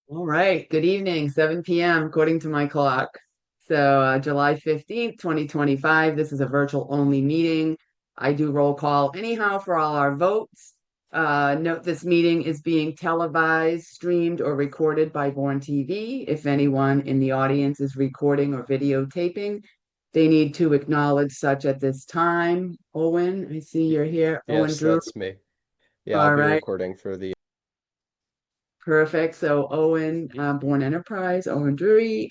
All right. Good evening, 7 p.m. according to my clock. July 15th, 2025. This is a virtual only meeting. I do roll call anyhow for all our votes. Note this meeting is being televised, streamed, or recorded by Bourne TV. If anyone in the audience is recording or videotaping, they need to acknowledge such at this time. Owen, I see you're here. Owen Yes, Drew. that's me. Yeah, I'll All be right. recording for the. Perfect. So Owen, Born Enterprise, Owen Drury.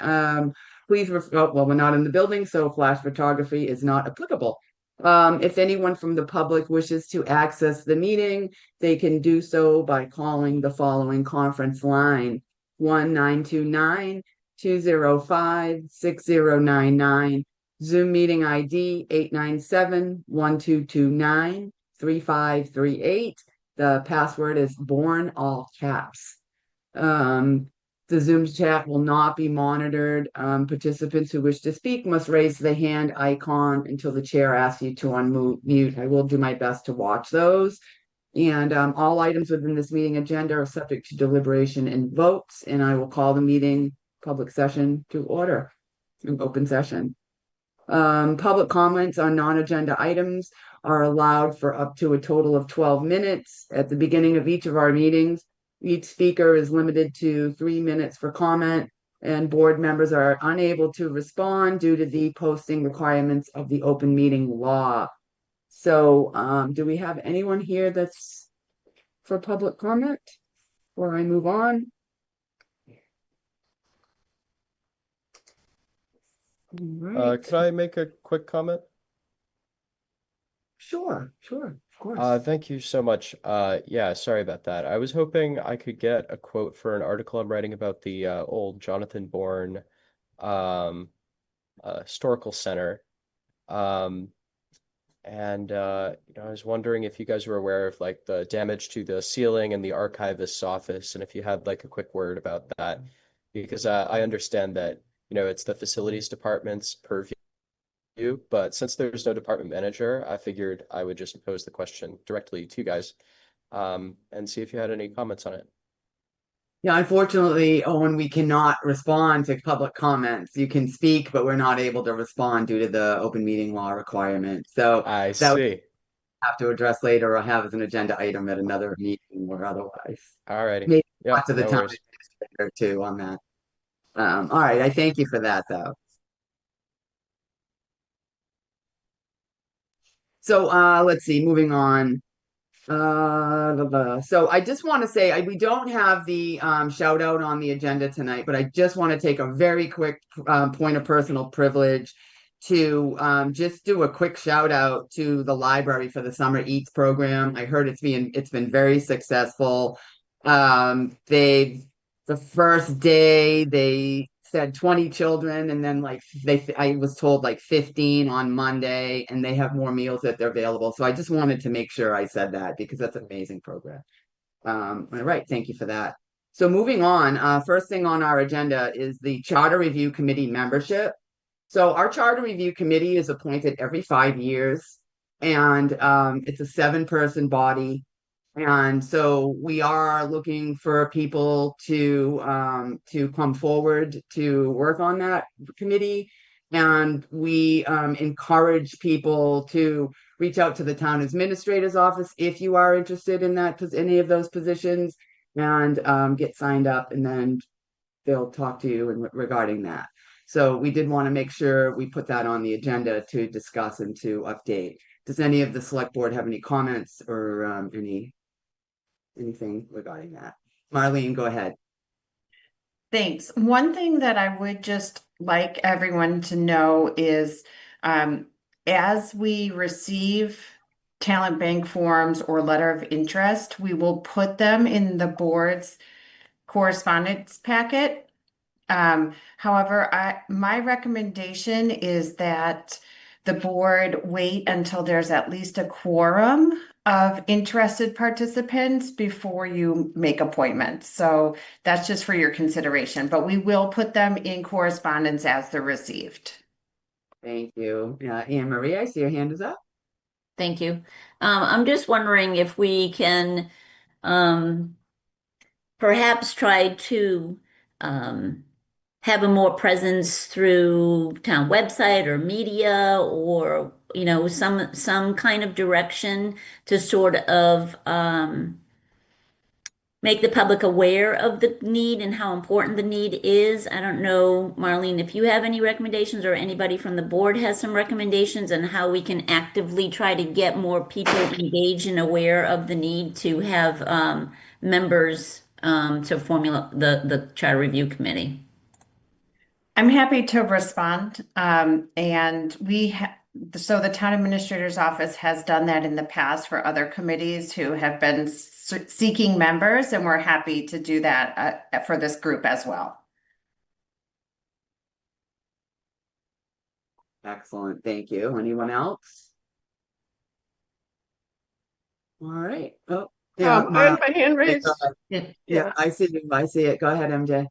Please, well, we're not in the building, so flash photography is not applicable. If anyone from the public wishes to access the meeting, they can do so by calling the following conference line, 1-929-205-6099. Zoom meeting ID 897-1229-3538. The password is born all caps. Um, the Zoom chat will not be monitored. Participants who wish to speak must raise the hand icon until the chair asks you to unmute. I will do my best to watch those. And all items within this meeting agenda are subject to deliberation and votes, and I will call the meeting public session to order, an open session. Public comments on non-agenda items are allowed for up to a total of 12 minutes. At the beginning of each of our meetings, each speaker is limited to 3 minutes for comment, and board members are unable to respond due to the posting requirements of the open meeting law. Do we have anyone here that's for public comment before I move on? All right. Could I make a quick comment? Sure, of course. Thank you so much. Yeah, sorry about that. I was hoping I could get a quote for an article I'm writing about the old Jonathan Bourne um, Historical Center. Um, I was wondering if you guys were aware of like the damage to the ceiling in the archivist's office, and if you had like a quick word about that, because I understand that, it's the facilities department's purview. But since there's no department manager, I figured I would just pose the question directly to you guys, and see if you had any comments on it. Yeah, unfortunately, Owen, we cannot respond to public comments. You can speak, but we're not able to respond due to the open meeting law requirement. So I that we see. have to address later or have as an agenda item at another meeting or otherwise. Alrighty. Maybe Yep, lots of the no time worries. or two on that. All right, I thank you for that, though. Let's see, moving on. So I just want to say we don't have the shout out on the agenda tonight, but I just want to take a very quick point of personal privilege to just do a quick shout out to the library for the Summer Eats program. I heard it's been very successful. They the first day they said 20 children, and then like I was told like 15 on Monday, and they have more meals that they're available. So I just wanted to make sure I said that because that's an amazing program. All right, thank you for that. So moving on, first thing on our agenda is the Charter Review Committee membership. So our Charter Review Committee is appointed every 5 years, and it's a seven-person body. And so we are looking for people to come forward to work on that committee. And we encourage people to reach out to the town administrator's office if you are interested in any of those positions, and get signed up, and then they'll talk to you regarding that. So we did want to make sure we put that on the agenda to discuss and to update. Does any of the select board have any comments or anything regarding that? Marlene, go ahead. Thanks. One thing that I would just like everyone to know is um, as we receive talent bank forms or letter of interest, we will put them in the board's correspondence packet. However, my recommendation is that the board wait until there's at least a quorum of interested participants before you make appointments. So that's just for your consideration, but we will put them in correspondence as they're received. Thank you. Anne Marie, I see your hand is up. Thank you. I'm just wondering if we can um, perhaps try to have a more presence through town website or media, or some kind of direction to sort of make the public aware of the need and how important the need is. I don't know, Marlene, if you have any recommendations, or anybody from the board has some recommendations on how we can actively try to get more people engaged and aware of the need to have members to formula the charter review committee. I'm happy to respond. And so the town administrator's office has done that in the past for other committees who have been seeking members, and we're happy to do that for this group as well. Excellent, thank you. Anyone else? All right. Oh, yeah. I had my hand raised. Yeah, I see you. I see it. Go ahead, MJ.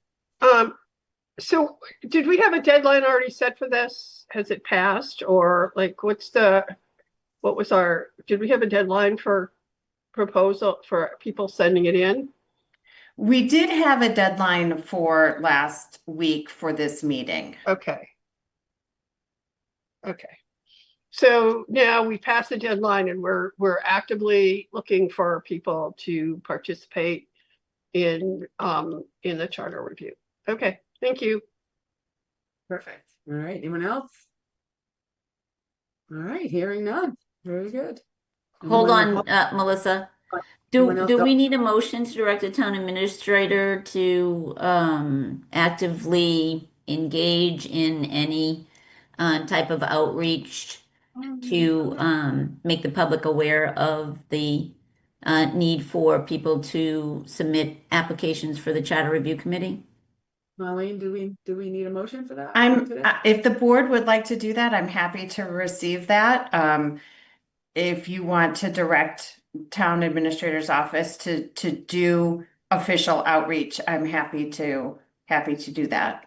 So did we have a deadline already set for this? Has it passed, or like did we have a deadline for proposal for people sending it in? We did have a deadline for last week for this meeting. Okay. So now we passed the deadline, and we're actively looking for people to participate in the charter review. Okay, thank you. Perfect. All right. Anyone else? All right. Hearing none. Very good. Hold Anyone on, Melissa. Anyone else Do go? we need a motion to direct the town administrator to actively engage in any type of outreach to make the public aware of the need for people to submit applications for the charter review committee? Marlene, do we need a motion for that? If the board would like to do that, I'm happy to receive that. If you want to direct town administrator's office to do official outreach, I'm happy to do that.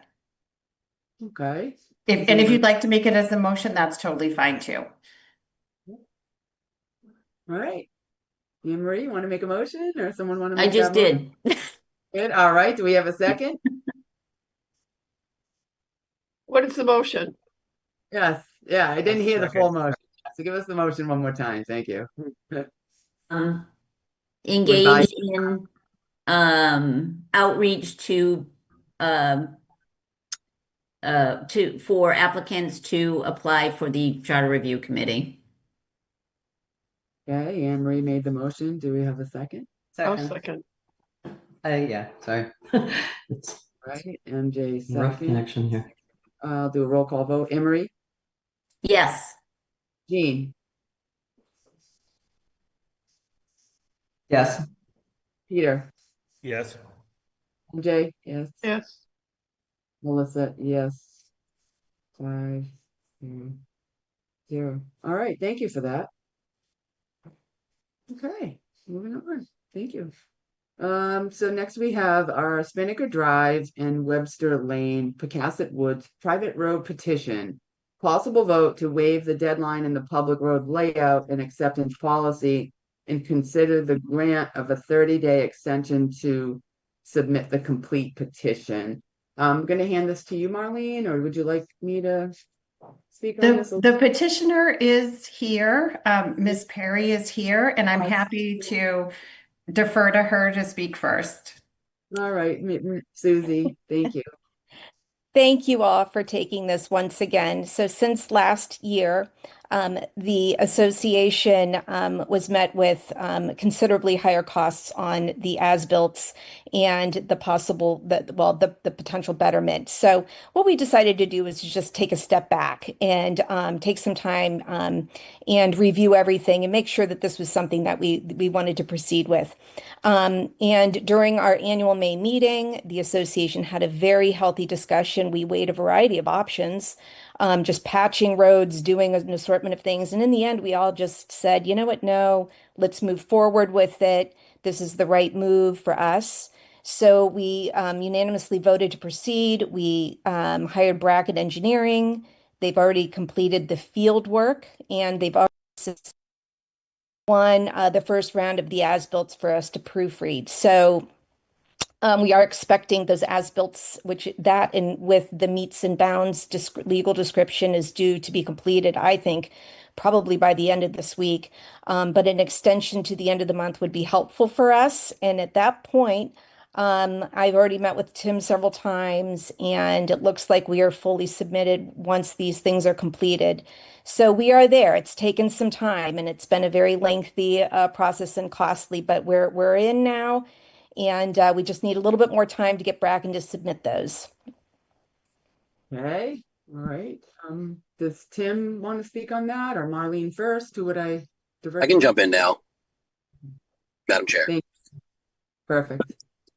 Okay. If you'd like to make it as a motion, that's totally fine too. All right. Anne Marie, you want to make a motion, or someone want to I make just that motion? did. Good. All right. Do we have a second? What is the motion? Yes. Yeah, I didn't hear the full Second. motion. So give us the motion one more time. Thank you. Engage in outreach for applicants to apply for the charter review committee. Okay, Anne Marie made the motion. Do we have a second? I'll Second. second. Yeah, sorry. It's Right. MJ rough second. connection here. I'll do a roll call vote. Emery, Yes. Jean, Yes. Peter, Yes. MJ, yes. Yes. Melissa, yes. 5, 0. All right, thank you for that. Okay, moving on. Thank you. So next we have our Spinnaker Drive and Webster Lane, Pecasset Woods private road petition. Possible vote to waive the deadline in the public road layout and acceptance policy, and consider the grant of a 30-day extension to submit the complete petition. I'm going to hand this to you, Marlene, or would you like me to speak on this? The petitioner is here. Ms. Perry is here, and I'm happy to defer to her to speak first. All right, Susie, thank you. Thank you all for taking this once again. So since last year, the association was met with considerably higher costs on the as-builts and the potential betterment. So what we decided to do is just take a step back and take some time and review everything and make sure that this was something that we wanted to proceed with. And during our annual May meeting, the association had a very healthy discussion. We weighed a variety of options, just patching roads, doing an assortment of things. And in the end, we all just said, you know what, no, let's move forward with it. This is the right move for us. So we unanimously voted to proceed. We hired Bracket Engineering. They've already completed the field work, and they've already won the first round of the as-built for us to proofread. So We are expecting those as-built, which that and with the meets and bounds legal description is due to be completed, I think, probably by the end of this week. But an extension to the end of the month would be helpful for us. And at that point, I've already met with Tim several times, and it looks like we are fully submitted once these things are completed. So we are there. It's taken some time, and it's been a very lengthy process and costly, but we're in now, and we just need a little bit more time to get back and to submit those. Okay, all right. Does Tim want to speak on that, or Marlene first? Who would I direct? I can jump in now, Madam Chair. Perfect.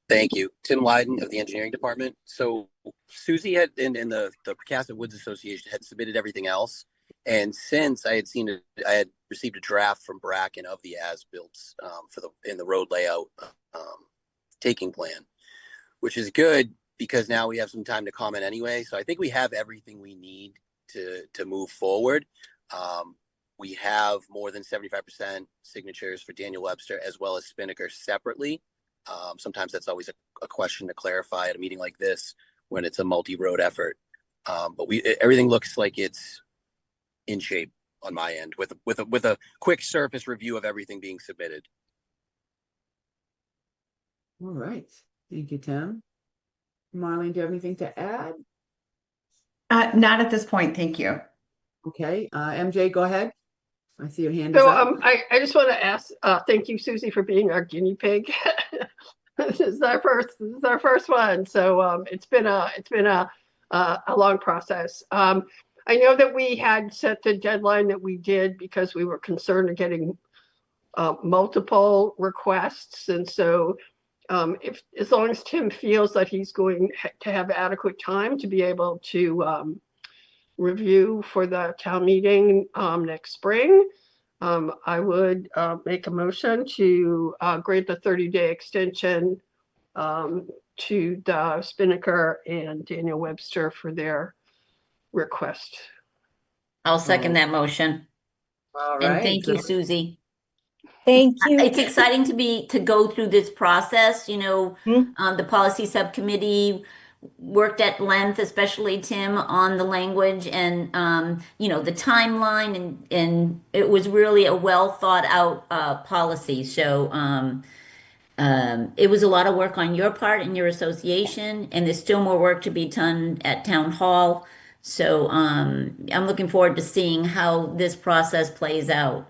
Thank you. Tim Wyden of the Engineering Department. So Susie had in the Precasted Woods Association had submitted everything else. And since I had seen it, I had received a draft from Bracken of the as-built in the road layout taking plan, which is good because now we have some time to comment anyway. So I think we have everything we need to move forward. We have more than 75% signatures for Daniel Webster as well as Spinnaker separately. Sometimes that's always a question to clarify at a meeting like this when it's a multi-road effort. But everything looks like it's in shape on my end with a quick surface review of everything being submitted. All right. Thank you, Tim. Marlene, do you have anything to add? Not at this point, thank you. Okay. MJ, go ahead. I see your hand is So up. I just want to ask, thank you, Susie, for being our guinea pig. This is our first one. So it's been a long process. I know that we had set the deadline that we did because we were concerned of getting multiple requests. And so as long as Tim feels that he's going to have adequate time to be able to review for the town meeting next spring, I would make a motion to grant the 30-day extension to the Spinnaker and Daniel Webster for their request. I'll second that motion. All And right. thank you, Susie. Thank you. It's exciting to go through this process. Hmm. The policy subcommittee worked at length, especially Tim, on the language and the timeline, and it was really a well thought out policy. So it was a lot of work on your part and your association, and there's still more work to be done at town hall. So I'm looking forward to seeing how this process plays out.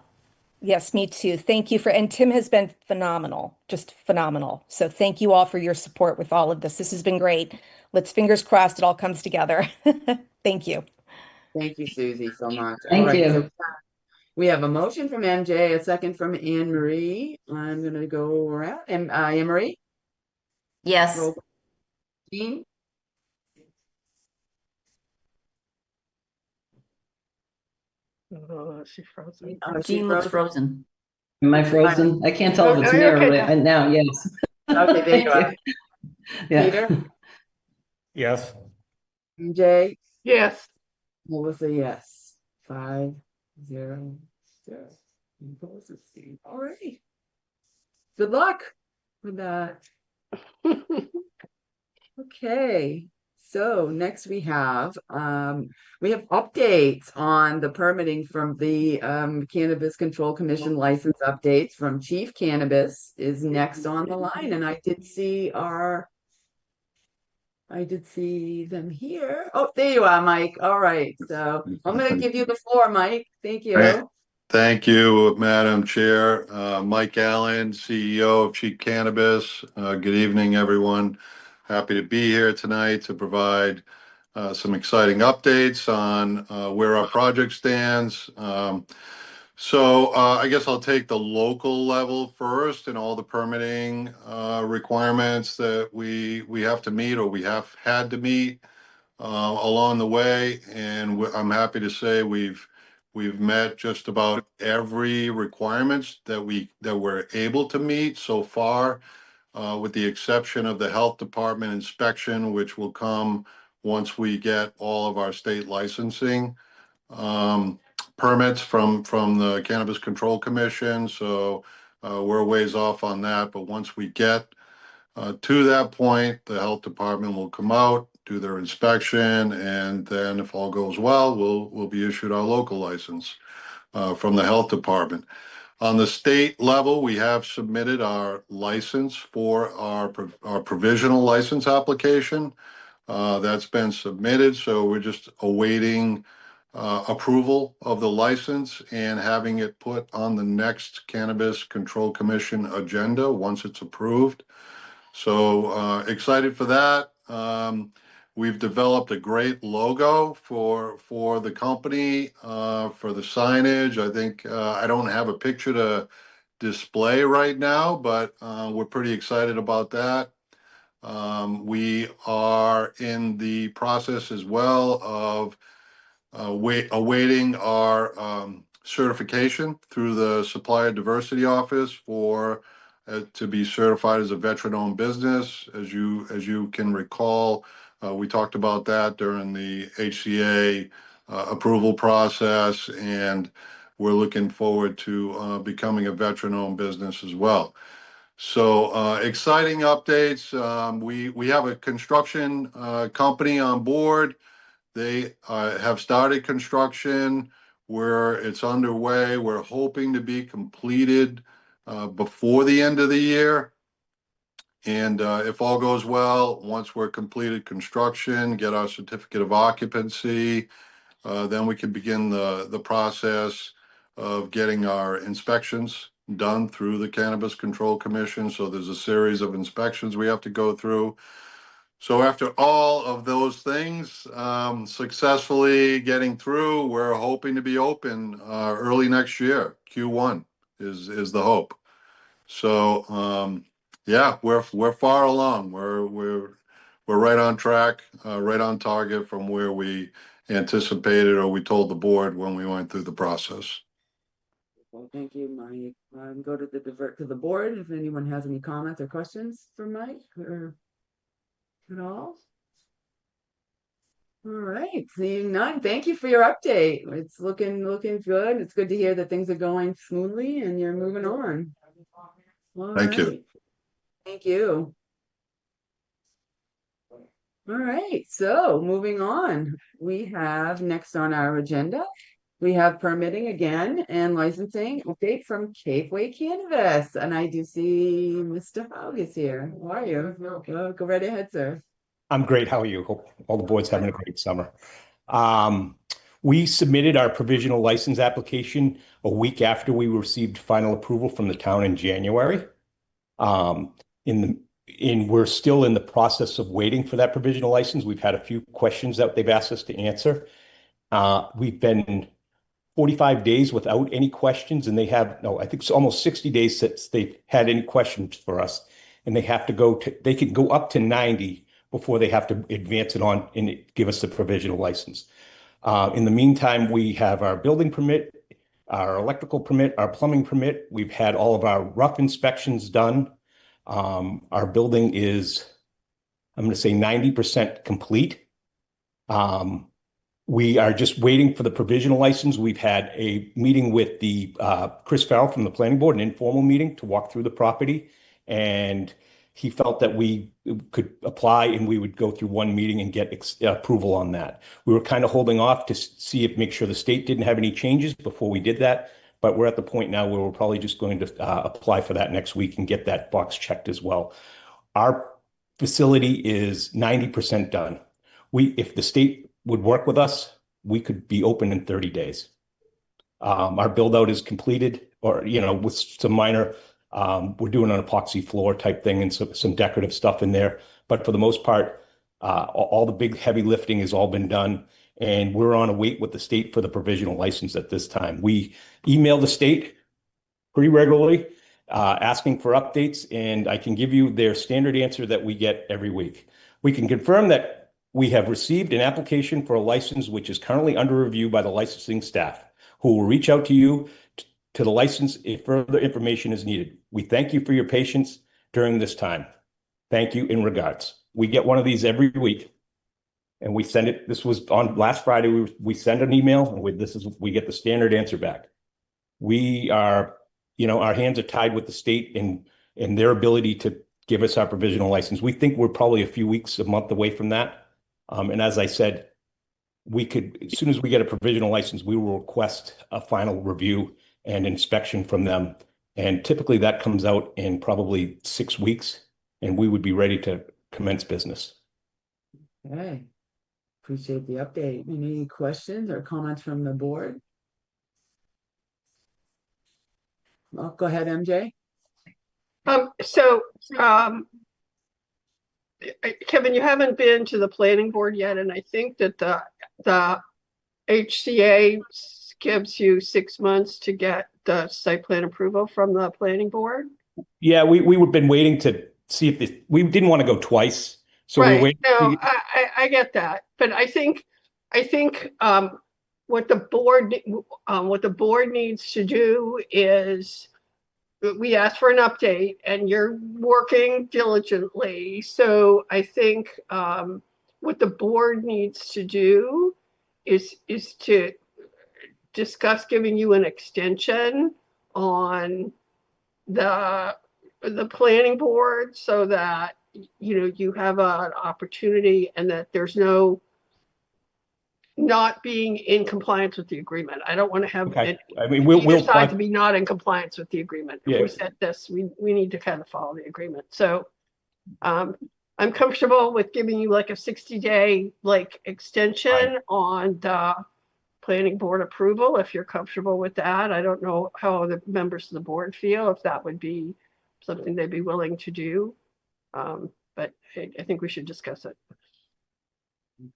Yes, me too. Thank you and Tim has been phenomenal, just phenomenal. So thank you all for your support with all of this. This has been great. Let's fingers crossed it all comes together. Thank you. Thank you, Susie, so much. All Thank right. you. So we have a motion from MJ, a second from Anne Marie. I'm going to go around. Anne Marie? Yes. Roll. Jean? She frozen. She Jean looks frozen? frozen. Am I frozen? I can't tell if it's Oh, me or okay. now. Yes. Okay, there you are. Yeah. Peter? Yes. MJ? Yes. Melissa, yes. 5-0-0. All right. Good luck with that. Okay. So next we have updates on the permitting from the Cannabis Control Commission license updates from Chief Cannabis is next on the line, and I did see them here. Oh, there you are, Mike. All right. So I'm going to give you the floor, Mike. Thank you. Thank you, Madam Chair. Mike Allen, CEO of Chief Cannabis. Good evening, everyone. Happy to be here tonight to provide some exciting updates on where our project stands. So I guess I'll take the local level first and all the permitting requirements that we have to meet or we have had to meet along the way. And I'm happy to say we've met just about every requirements that we're able to meet so far, with the exception of the health department inspection, which will come once we get all of our state licensing permits from the Cannabis Control Commission. So we're a ways off on that, but once we get To that point, the health department will come out, do their inspection, and then if all goes well, we'll be issued our local license from the health department. On the state level, we have submitted our license for our provisional license application. That's been submitted, so we're just awaiting approval of the license and having it put on the next Cannabis Control Commission agenda once it's approved. So excited for that. We've developed a great logo for the company, for the signage. I think I don't have a picture to display right now, but we're pretty excited about that. We are in the process as well of awaiting our certification through the Supplier Diversity Office for to be certified as a veteran-owned business. As you can recall, we talked about that during the HCA approval process, and we're looking forward to becoming a veteran-owned business as well. So exciting updates. We have a construction company on board. They have started construction where it's underway. We're hoping to be completed before the end of the year. And if all goes well, once we're completed construction, get our certificate of occupancy, then we can begin the process of getting our inspections done through the Cannabis Control Commission. So there's a series of inspections we have to go through. So after all of those things successfully getting through, we're hoping to be open early next year. Q1 is the hope. So yeah, we're far along. We're right on track, right on target from where we anticipated or we told the board when we went through the process. Well, thank you, Mike. Go to the board if anyone has any comments or questions for Mike or at all. All right, seeing none. Thank you for your update. It's looking good. It's good to hear that things are going smoothly and you're moving on. All Thank you. right. Thank you. All right, so moving on, we have next on our agenda, we have permitting again and licensing update from Capeway Cannabis. And I do see Mr. Hogg is here. How are you? Go right ahead, sir. I'm great. How are you? Hope all the board's having a great summer. We submitted our provisional license application a week after we received final approval from the town in January. We're still in the process of waiting for that provisional license. We've had a few questions that they've asked us to answer. We've been 45 days without any questions, and I think it's almost 60 days since they've had any questions for us. And they can go up to 90 before they have to advance it on and give us the provisional license. In the meantime, we have our building permit, our electrical permit, our plumbing permit. We've had all of our rough inspections done. Our building is, I'm going to say 90% complete. We are just waiting for the provisional license. We've had a meeting with the Chris Farrell from the planning board, an informal meeting to walk through the property. And he felt that we could apply and we would go through one meeting and get approval on that. We were kind of holding off to make sure the state didn't have any changes before we did that. But we're at the point now where we're probably just going to apply for that next week and get that box checked as well. Our facility is 90% done. If the state would work with us, we could be open in 30 days. Our build out is completed, or with some minor, we're doing an epoxy floor type thing and some decorative stuff in there. But for the most part, all the big heavy lifting has all been done. And we're on a wait with the state for the provisional license at this time. We email the state pretty regularly, asking for updates, and I can give you their standard answer that we get every week. We can confirm that we have received an application for a license which is currently under review by the licensing staff, who will reach out to you to the license if further information is needed. We thank you for your patience during this time. Thank you in regards. We get one of these every week. And we send it. This was on last Friday. We send an email, and we get the standard answer back. We are, our hands are tied with the state and their ability give us our provisional license. We think we're probably a few weeks, a month away from that. And as I said, we could, as soon as we get a provisional license, we will request a final review and inspection from them. And typically that comes out in probably 6 weeks, and we would be ready to commence business. Okay. Appreciate the update. Any questions or comments from the board? Well, go ahead, MJ. Kevin, you haven't been to the planning board yet, and I think that the HCA gives you 6 months to get the site plan approval from the planning board. Yeah, we've been waiting to see if we didn't want to go twice. So right. we're waiting. No, I get that, but I think what the board needs to do is, we asked for an update and you're working diligently. So I think what the board needs to do is to discuss giving you an extension on the planning board, so that you have an opportunity and that there's no not being in compliance with the agreement. I don't want to have Okay. I mean, we'll decide to be not in compliance with the agreement. If Yeah. we set this, we need to kind of follow the agreement. So I'm comfortable with giving you like a 60-day extension Fine. on the planning board approval, if you're comfortable with that. I don't know how the members of the board feel, if that would be something they'd be willing to do. But I think we should discuss it.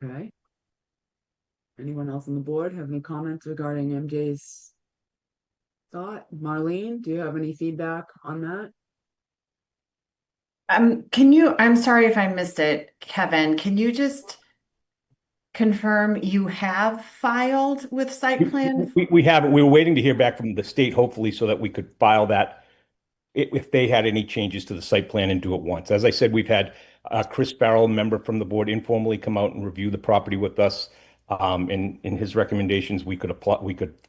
Okay. Anyone else on the board have any comments regarding MJ's thought? Marlene, do you have any feedback on that? I'm sorry if I missed it, Kevin, can you just confirm you have filed with site plan? We have it. We were waiting to hear back from the state, hopefully, so that we could file that if they had any changes to the site plan and do it once. As I said, we've had Chris Farrell, a member from the board, informally come out and review the property with us. In his recommendations, we could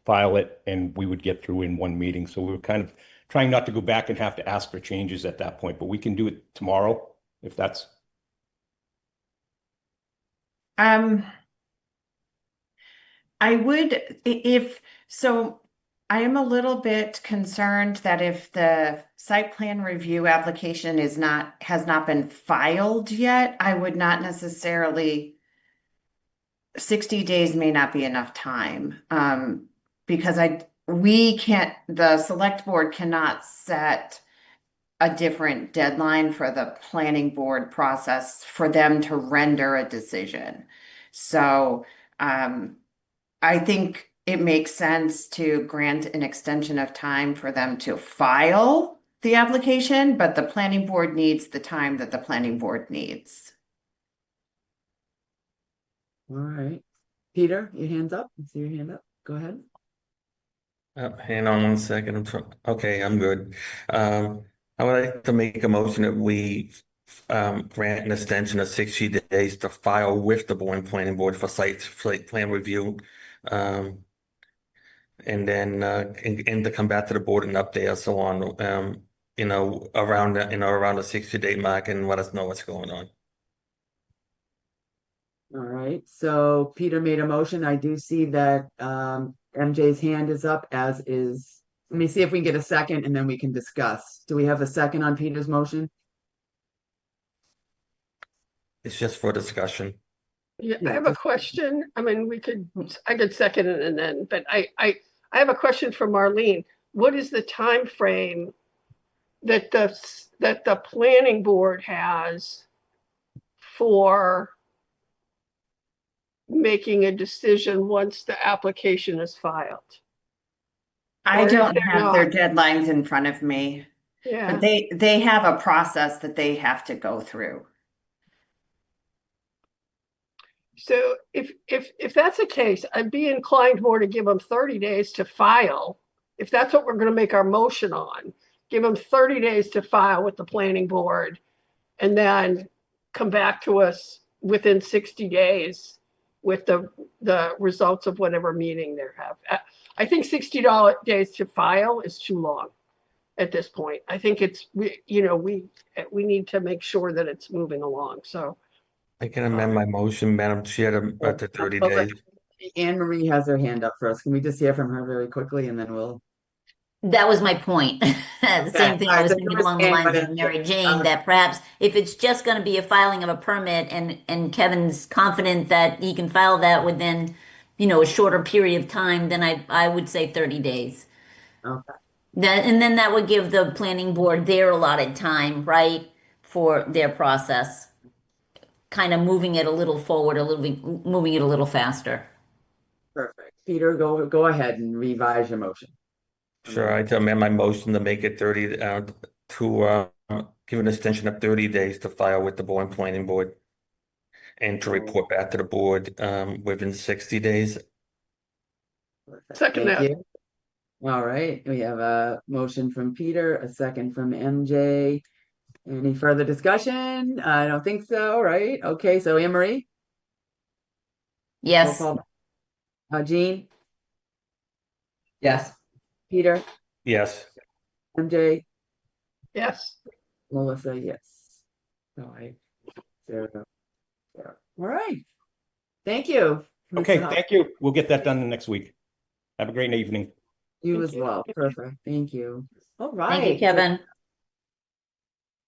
file it and we would get through in one meeting. So we were kind of trying not to go back and have to ask for changes at that point, but we can do it tomorrow if that's. I would, I am a little bit concerned that if the site plan review application has not been filed yet, I would not necessarily, 60 days may not be enough time. Because the select board cannot set a different deadline for the planning board process for them to render a decision. So, I think it makes sense to grant an extension of time for them to file the application, but the planning board needs the time that the planning board needs. All right. Peter, your hand's up. I see your hand up. Go ahead. Hang on one second. Okay, I'm good. I would like to make a motion that we grant an extension of 60 days to file with the Bourne Planning Board for site plan review. And then and to come back to the board and update us on around the 60-day mark and let us know what's going on. All right. So Peter made a motion. I do see that MJ's hand is up, as is. Let me see if we can get a second and then we can discuss. Do we have a second on Peter's motion? It's just for discussion. Yeah, I have a question. I mean, I could second it and then, but I have a question for Marlene. What is the time frame that the planning board has for making a decision once the application is filed? I don't have their deadlines in front of me, Yeah. but they have a process that they have to go through. So if that's the case, I'd be inclined more to give them 30 days to file. If that's what we're going to make our motion on, give them 30 days to file with the planning board and then come back to us within 60 days with the results of whatever meeting they have. I think 60 days to file is too long. at this point. I think we need to make sure that it's moving along. So I can amend my motion, Madam Chair, to 30 Well, days. Anne Marie has her hand up first. Can we just hear from her very quickly and then we'll. That was my point. The same thing All I right, was so you thinking were along the saying lines what of it- Mary Jane, that perhaps if it's just going to be a filing of a permit and Kevin's confident that he can file that within, a shorter period of time, then I would say 30 days. Okay. And then that would give the planning board their allotted time, right, for their process, kind of moving it a little forward, moving it a little faster. Perfect. Peter, go ahead and revise your motion. Sure, I amend my motion to make it 30, to give an extension of 30 days to file with the Bourne Planning Board and to report back to the board within 60 days. Perfect. Second Thank that. you. All right, we have a motion from Peter, a second from MJ. Any further discussion? I don't think so, right? Okay, so Anne Marie? Roll Yes. call. Jean? Yes. Peter? Yes. MJ? yes. Melissa, yes. All right. Zero. All right. Thank you. Okay, Mr. Huff. thank you. We'll get that done next week. Have a great evening. You Thank as you. well. Perfect. Thank you. All Thank you, right. Kevin.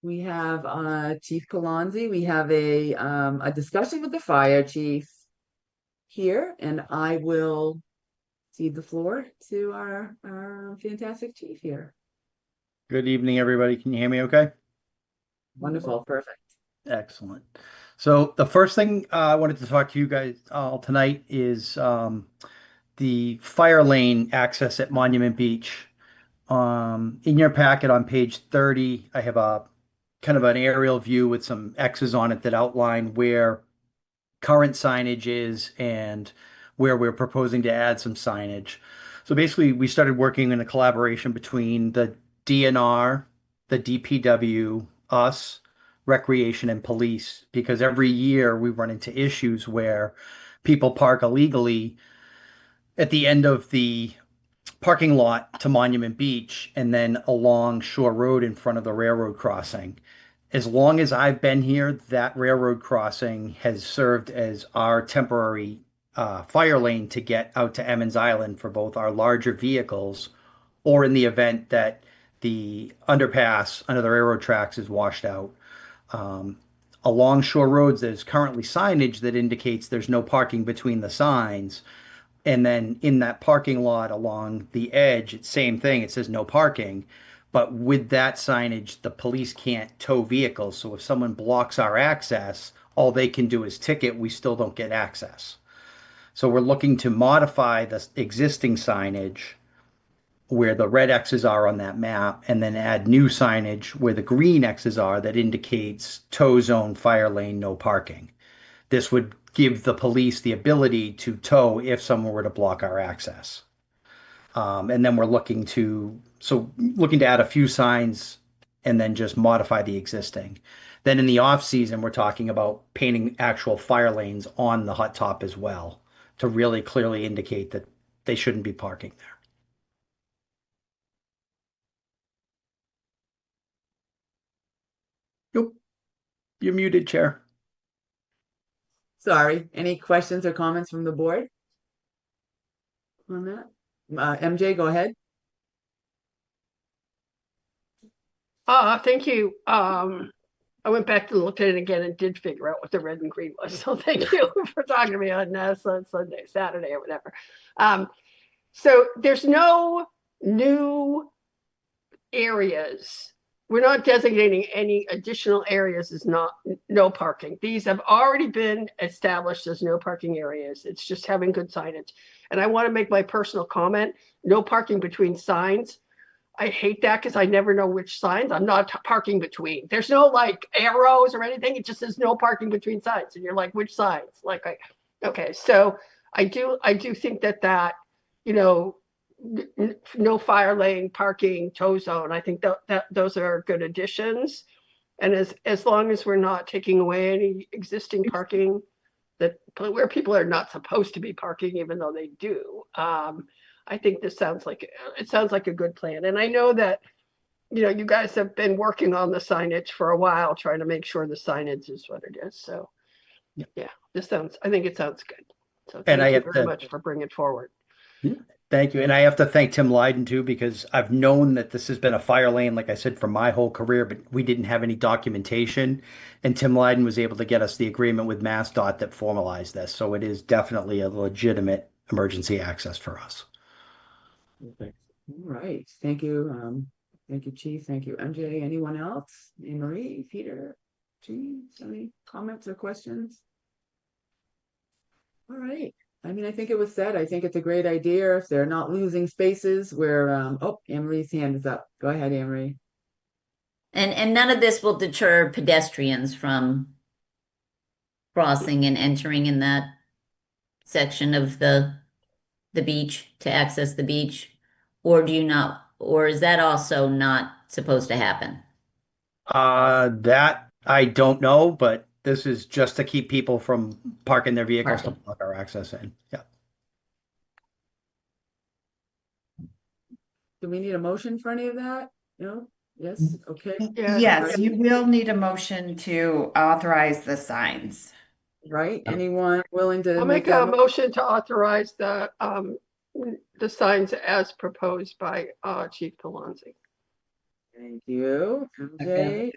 We have Chief Colonzi. We have a discussion with the fire chief here, and I will cede the floor to our fantastic chief here. Good evening, everybody. Can you hear me okay? Wonderful. Perfect. Excellent. So the first thing I wanted to talk to you guys all tonight is the fire lane access at Monument Beach. In your packet on page 30, I have a kind of an aerial view with some X's on it that outline where current signage is and where we're proposing to add some signage. So basically, we started working in a collaboration between the DNR, the DPW, us, recreation, and police, because every year we run into issues where people park illegally at the end of the parking lot to Monument Beach and then along Shore Road in front of the railroad crossing. As long as I've been here, that railroad crossing has served as our temporary fire lane to get out to Emmons Island for both our larger vehicles or in the event that the underpass under the railroad tracks is washed out. Along Shore Roads, there's currently signage that indicates there's no parking between the signs. And then in that parking lot along the edge, it's same thing. It says no parking. But with that signage, the police can't tow vehicles. So if someone blocks our access, all they can do is ticket. We still don't get access. So we're looking to modify the existing signage where the red X's are on that map and then add new signage where the green X's are that indicates tow zone, fire lane, no parking. This would give the police the ability to tow if someone were to block our access. And then we're looking to add a few signs and then just modify the existing. Then in the off season, we're talking about painting actual fire lanes on the hot top as well to really clearly indicate that they shouldn't be parking there. Nope. You're muted, Chair. Sorry. Any questions or comments from the board on that? MJ, go ahead. Thank you. I went back to look at it again and did figure out what the red and green was. So thank you for talking to me on Sunday, Saturday, or whatever. So there's no new areas. We're not designating any additional areas as no parking. These have already been established as no parking areas. It's just having good signage. And I want to make my personal comment, no parking between signs. I hate that because I never know which signs I'm not parking between. There's no like arrows or anything. It just says no parking between signs. And you're like, which signs? Okay. So I do think that, no fire lane, parking, tow zone. I think that those are good additions. And as long as we're not taking away any existing parking where people are not supposed to be parking, even though they do, I think this sounds like a good plan. And I know that you guys have been working on the signage for a while, trying to make sure the signage is what it is. So, yeah, I think it sounds good. So And I thank you have very to- much for bringing it forward. Thank you. And I have to thank Tim Lydon too, because I've known that this has been a fire lane, like I said, for my whole career, but we didn't have any documentation. And Tim Lydon was able to get us the agreement with MassDOT that formalized this. So it is definitely a legitimate emergency access for us. Perfect. All right. Thank you. Thank you, Chief. Thank you, MJ. Anyone else? Anne Marie, Peter, Chief, any comments or questions? All right. I mean, I think it was said. I think it's a great idea. If they're not losing spaces where, oh, Anne Marie's hand is up. Go ahead, Anne Marie. And none of this will deter pedestrians from crossing and entering in that section of the beach to access the beach, or do you not, or is that also not supposed to happen? That I don't know, but this is just to keep people from parking their vehicles to Parking. block our access in. Yeah. Do we need a motion for any of that? No? Yes? Okay. Yeah. Yes, you will need a motion to authorize the signs. Right? Anyone willing to I'll make make a that? motion to authorize the signs as proposed by Chief Talonzi. Thank you, MJ.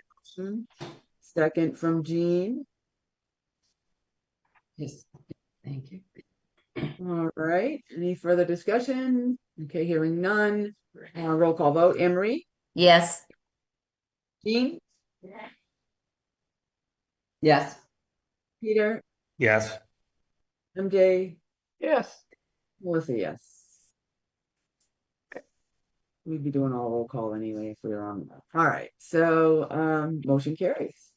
Second from Jean. Yes. Thank you. All right. Any further discussion? Okay, hearing none. Roll call vote. Anne Marie? Yes. Jean? Yes. Peter? Yes. MJ? Yes. Melissa, yes. We'd be doing all roll call anyway if we were on. All right, so motion carries.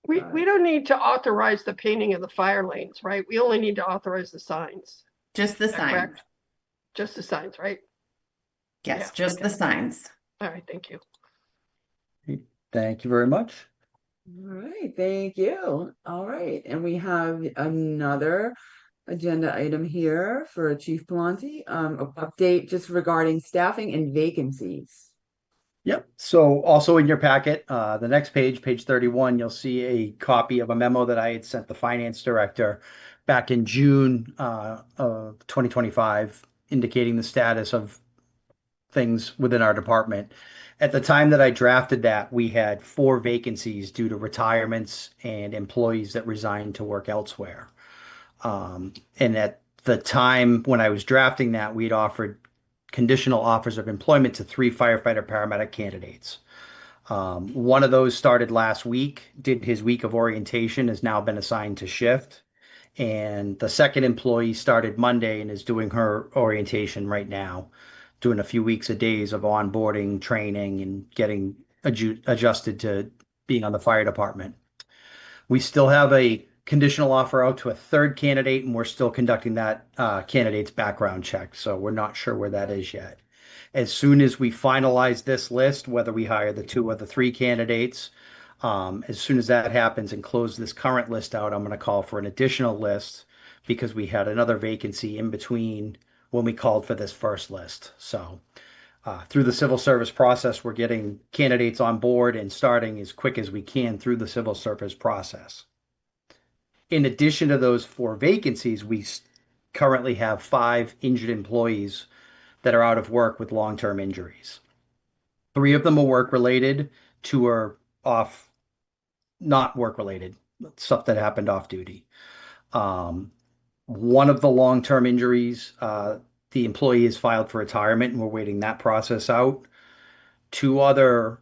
We don't need to authorize the painting of the fire lanes, right? We only need to authorize the signs. Just the Is that signs. correct? Just the signs, right? Yes, Yeah, just the signs. All right, thank you. Thank you very much. All right, thank you. All right, and we have another agenda item here for Chief Palante, update just regarding staffing and vacancies. Yep. So also in your packet, the next page, page 31, you'll see a copy of a memo that I had sent the finance director back in June of 2025, indicating the status of things within our department. At the time that I drafted that, we had 4 vacancies due to retirements and employees that resigned to work elsewhere. And at the time when I was drafting that, we'd offered conditional offers of employment to 3 firefighter paramedic candidates. One of those started last week, did his week of orientation, has now been assigned to shift. And the second employee started Monday and is doing her orientation right now, doing a few weeks of days of onboarding, training, and getting adjusted to being on the fire department. We still have a conditional offer out to a third candidate, and we're still conducting that candidate's background check. So we're not sure where that is yet. As soon as we finalize this list, whether we hire the 2 or the 3 candidates, as soon as that happens and close this current list out, I'm going to call for an additional list because we had another vacancy in between when we called for this first list. So through the civil service process, we're getting candidates on board and starting as quick as we can through the civil service process. In addition to those 4 vacancies, we currently have 5 injured employees that are out of work with long-term injuries. 3 of them are work-related, 2 are off, not work-related, stuff that happened off duty. One of the long-term injuries, the employee is filed for retirement, and we're waiting that process out. 3 other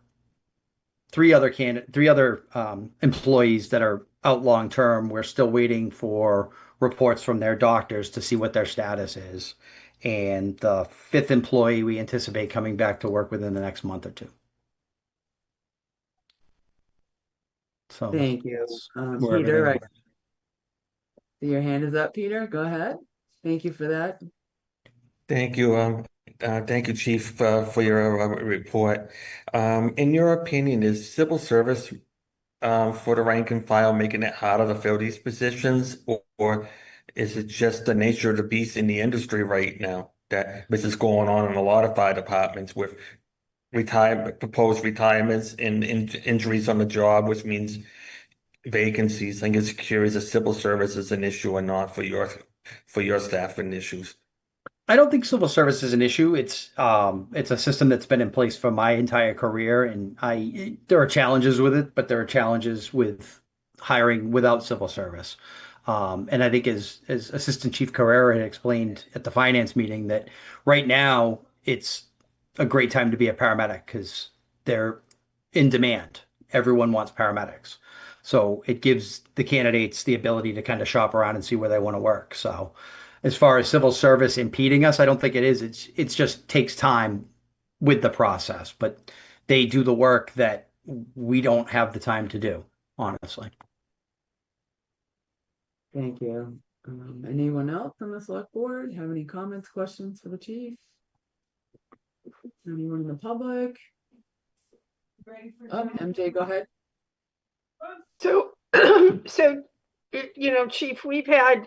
employees that are out long term, we're still waiting for reports from their doctors to see what their status is. And the 5th employee we anticipate coming back to work within the next month or 2. So Thank you. where Peter, everything- see your hand is up, Peter. Go ahead. Thank you for that. Thank you. Thank you, Chief, for your report. In your opinion, is civil service for the rank and file making it harder to fill these positions, or is it just the nature of the beast in the industry right now that this is going on in a lot of fire departments with proposed retirements and injuries on the job, which means vacancies. I'm just curious if civil service is an issue or not for your staff and issues. I don't think civil service is an issue. It's a system that's been in place for my entire career, and there are challenges with it, but there are challenges with hiring without civil service. And I think as Assistant Chief Carrera had explained at the finance meeting that right now it's a great time to be a paramedic because they're in demand. Everyone wants paramedics. So it gives the candidates the ability to kind of shop around and see where they want to work. So as far as civil service impeding us, I don't think it is. It's just takes time with the process, but they do the work that we don't have the time to do, honestly. Thank you. Anyone else on the select board have any comments, questions for the chief? Anyone in the public? Oh, MJ, go ahead. So, Chief, we've had,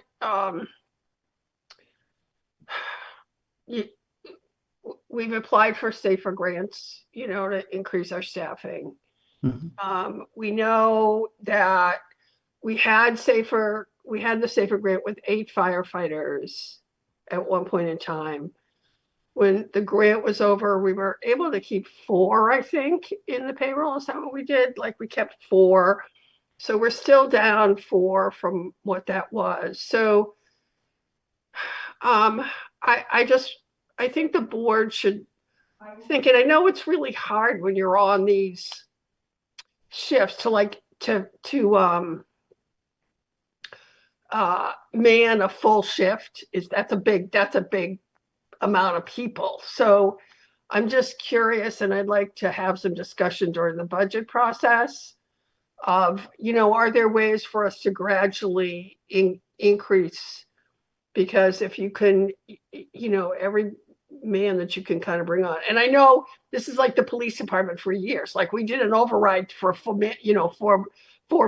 we've applied for safer grants, to increase our staffing. Mhm. We know that we had the safer grant with 8 firefighters at one point in time. When the grant was over, we were able to keep 4, I think, in the payroll. Is that what we did? Like we kept 4. So we're still down 4 from what that was. So I think the board should think, and I know it's really hard when you're on these shifts to man a full shift. That's a big amount of people. So I'm just curious, and I'd like to have some discussion during the budget process of, are there ways for us to gradually increase? Because if you can, every man that you can kind of bring on, and I know this is like the police department for years, like we did an override for four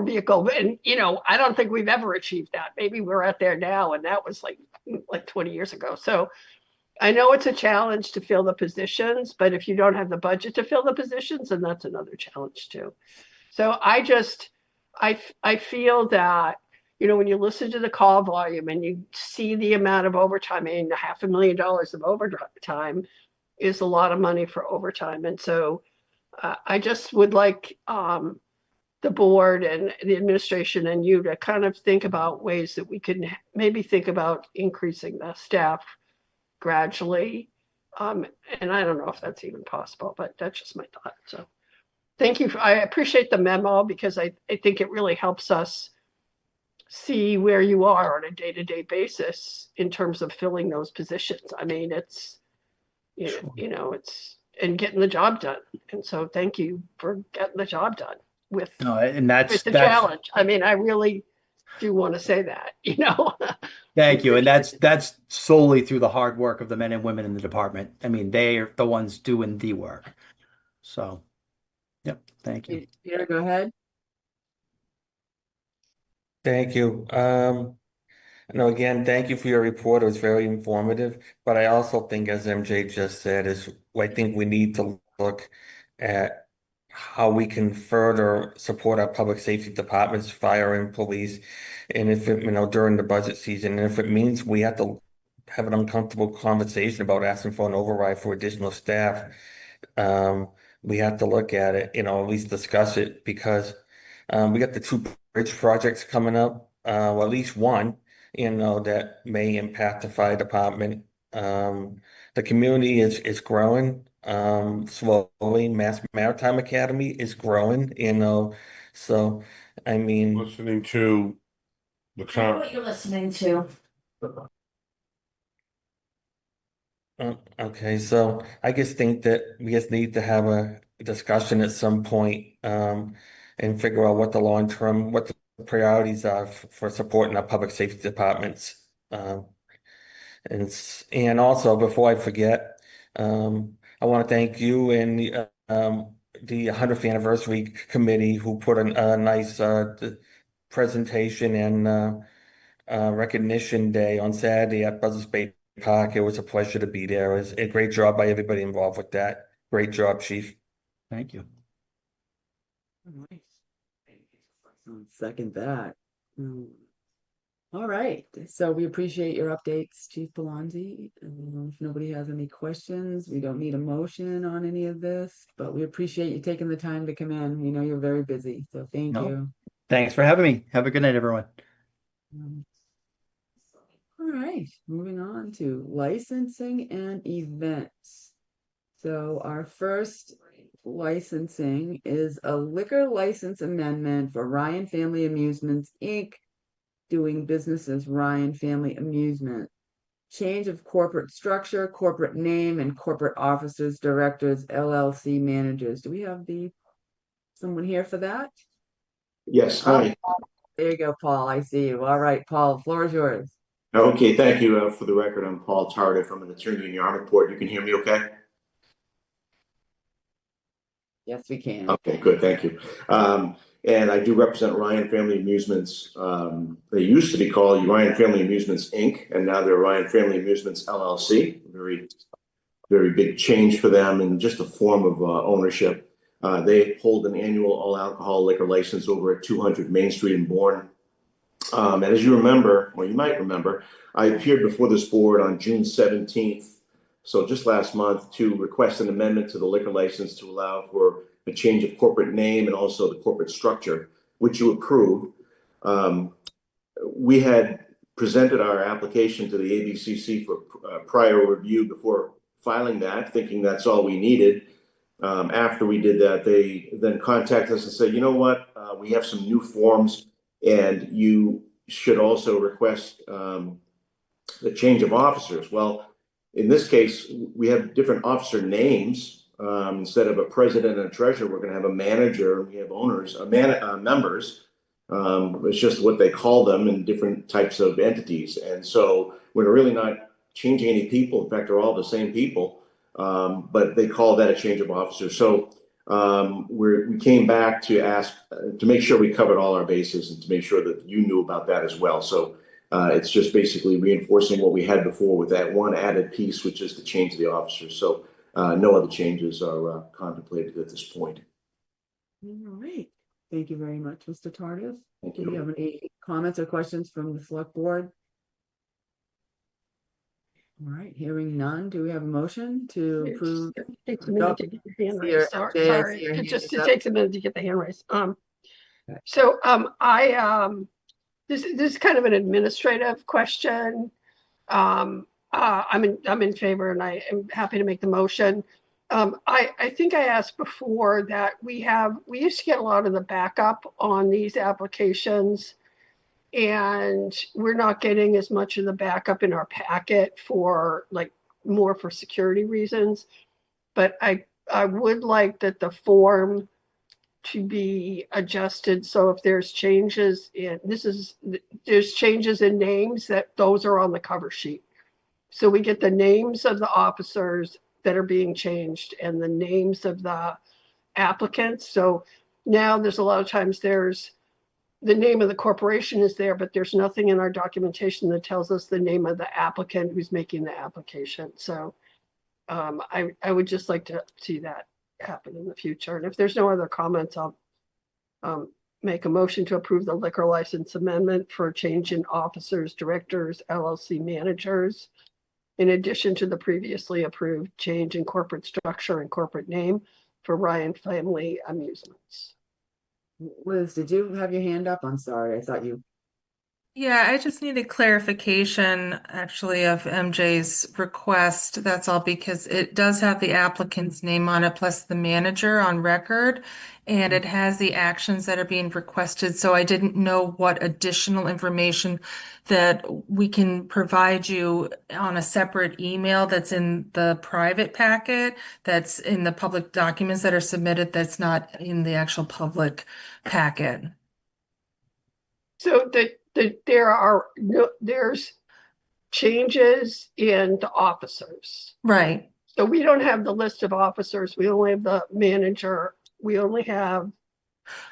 vehicle, and I don't think we've ever achieved that. Maybe we're out there now, and that was like 20 years ago. So I know it's a challenge to fill the positions, but if you don't have the budget to fill the positions, then that's another challenge too. So I feel that, when you listen to the call volume and you see the amount of overtime, $500,000 of overtime is a lot of money for overtime. And so I just would like the board and the administration and you to kind of think about ways that we can maybe think about increasing the staff gradually. And I don't know if that's even possible, but that's just my thought. So thank you. I appreciate the memo because I think it really helps us see where you are on a day-to-day basis in terms of filling those positions. I mean, it's, it's, and getting the job done. And so thank you for getting the job done with that's the challenge. I mean, I really do want to say that, Thank you. And that's solely through the hard work of the men and women in the department. I mean, they are the ones doing the work. So, yep. Thank you. Peter, go ahead. Thank you. Again, thank you for your report. It was very informative. But I also think, as MJ just said, I think we need to look at how we can further support our public safety departments, fire and police, and if it, during the budget season, and if it means we have to have an uncomfortable conversation about asking for an override for additional staff, we have to look at it, at least discuss it, because we got the 2 bridge projects coming up, well, at least one, that may impact the fire department. The community is growing slowly. Mass Maritime Academy is growing, so I mean, Listening to the I know what you're listening to. okay, so I just think that we just need to have a discussion at some point, and figure out what the priorities are for supporting our public safety departments. And also, before I forget, I want to thank you and the 100th anniversary committee who put a nice presentation and recognition day on Saturday at Buzzards Bay Park. It was a pleasure to be there. It was a great job by everybody involved with that. Great job, Chief. Thank you. Nice. Second that. All right. So we appreciate your updates, Chief Palonzi. If nobody has any questions, we don't need a motion on any of this, but we appreciate you taking the time to come in. We know you're very busy, so thank No. you. Thanks for having me. Have a good night, everyone. All right, moving on to licensing and events. So our first licensing is a liquor license amendment for Ryan Family Amusements, Inc., doing business as Ryan Family Amusement. Change of corporate structure, corporate name, and corporate officers, directors, LLC managers. Do we have someone here for that? Yes, hi. There you go, Paul. I see you. All right, Paul, the floor is yours. Okay, thank you. For the record, I'm Paul Tardif. I'm an attorney in Yarmouthport. You can hear me okay? Yes, we can. Okay, good, thank you. And I do represent Ryan Family Amusements. They used to be called Ryan Family Amusements, Inc., and now they're Ryan Family Amusements, LLC. Very, very big change for them and just a form of ownership. They hold an annual all-alcohol liquor license over at 200 Main Street in Bourne. And as you remember, or you might remember, I appeared before this board on June 17th, so just last month, to request an amendment to the liquor license to allow for a change of corporate name and also the corporate structure, which you approved. We had presented our application to the ABCC for prior review before filing that, thinking that's all we needed. After we did that, they then contacted us and said, you know what, we have some new forms and you should also request the change of officers. Well, in this case, we have different officer names. Instead of a president and a treasurer, we're going to have a manager. We have owners, members. It's just what they call them in different types of entities. And so we're really not changing any people. In fact, they're all the same people, but they call that a change of officers. So we came back to ask to make sure we covered all our bases and to make sure that you knew about that as well. So it's just basically reinforcing what we had before with that one added piece, which is the change of the officers. So no other changes are contemplated at this point. All right. Thank you very much, Mr. Tardif. Thank Do you. we have any comments or questions from the select board? All right, hearing none, do we have a motion to approve? It takes a minute to get your hand See your- raised. Sorry, Jay, I sorry. see your hand is It up. takes a minute to get the hand raised. Okay. So this is kind of an administrative question. I'm in favor and I am happy to make the motion. I think I asked before that we used to get a lot of the backup on these applications, and we're not getting as much of the backup in our packet for more for security reasons. But I would like that the form to be adjusted. So if there's changes there's changes in names, that those are on the cover sheet. So we get the names of the officers that are being changed and the names of the applicants. So now there's a lot of times there's the name of the corporation is there, but there's nothing in our documentation that tells us the name of the applicant who's making the application. So I would just like to see that happen in the future. And if there's no other comments, I'll make a motion to approve the liquor license amendment for a change in officers, directors, LLC managers, in addition to the previously approved change in corporate structure and corporate name for Ryan Family Amusements. Liz, did you have your hand up? I'm sorry, I thought you. Yeah, I just needed clarification actually of MJ's request. That's all, because it does have the applicant's name on it plus the manager on record, and it has the actions that are being requested. So I didn't know what additional information that we can provide you on a separate email that's in the private packet, that's in the public documents that are submitted, that's not in the actual public packet. So there's changes in the officers. Right. So we don't have the list of officers. We only have the manager. We only have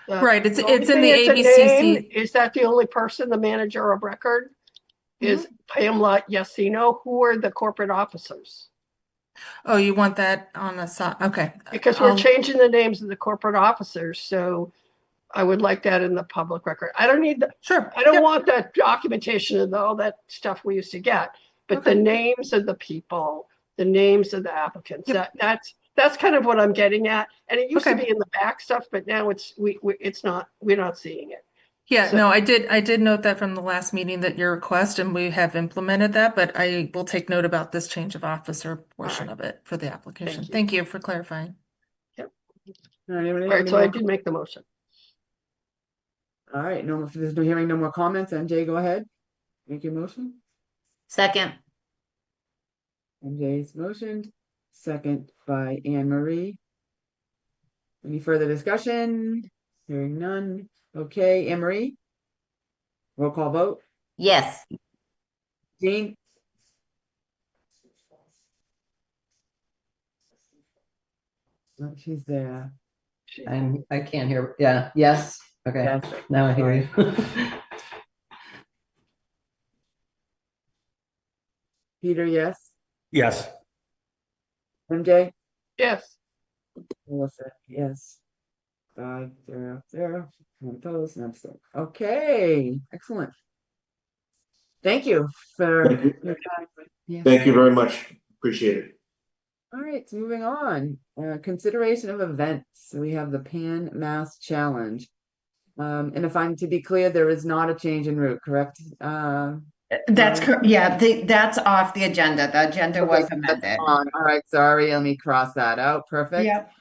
Right. It's the only in the thing that's a ABCC. name. Is that the only person, the manager of record? Is Pamela Yasino? Who are the corporate officers? Oh, you want that on the side? Okay. Because we're I'll- changing the names of the corporate officers, so I would like that in the public record. I don't need Sure. I don't Yep. want that documentation of all that stuff we used to get, but the Okay. names of the people, the names of the applicants, Yep. that's kind of what I'm getting at. And it used to Okay. be in the back stuff, but now we're not seeing it. Yeah, So- no, I did note that from the last meeting that your request, and we have implemented that, but I will take note about this change of officer portion of it for the application. you. Thank you for clarifying. All right, All right, so I did make the motion. All right, no, if there's no hearing, no more comments, MJ, go ahead. Make your motion. Second. MJ's motioned, second by Anne Marie. Any further discussion? Hearing none. Okay, Anne Marie? Roll call vote. Yes. Jean? Oh, she's there. I can't hear. Yeah. Yes. Okay. Yes. Now I hear you. Peter, yes. Yes. MJ? Yes. Melissa, yes. 5-0-0. One opposed, none abstained. Okay, excellent. Thank you for Thank you. your time. Yes. Thank you very much. Appreciate it. All right, so moving on. Consideration of events. So we have the Pan Mass Challenge. And if I'm to be clear, there is not a change in route, correct? That's correct. Yeah, that's off the agenda. The agenda Okay, was that's amended. on. All right, sorry, let me cross that out. Perfect. Yep.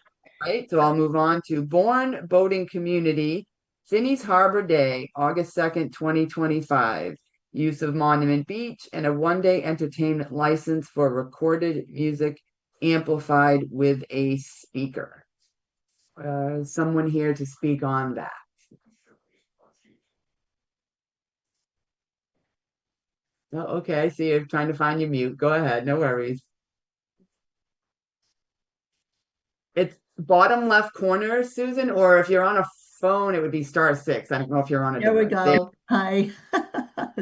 Right, so I'll move on to Bourne Boating Community, Finney's Harbor Day, August 2nd, 2025. Use of Monument Beach and a one-day entertainment license for recorded music amplified with a speaker. Someone here to speak on that. Oh, okay, I see you're trying to find your mute. Go ahead, no worries. It's bottom left corner, Susan, or if you're on a phone, it would be *6. I don't know if you're on a There we device. There- go. Hi.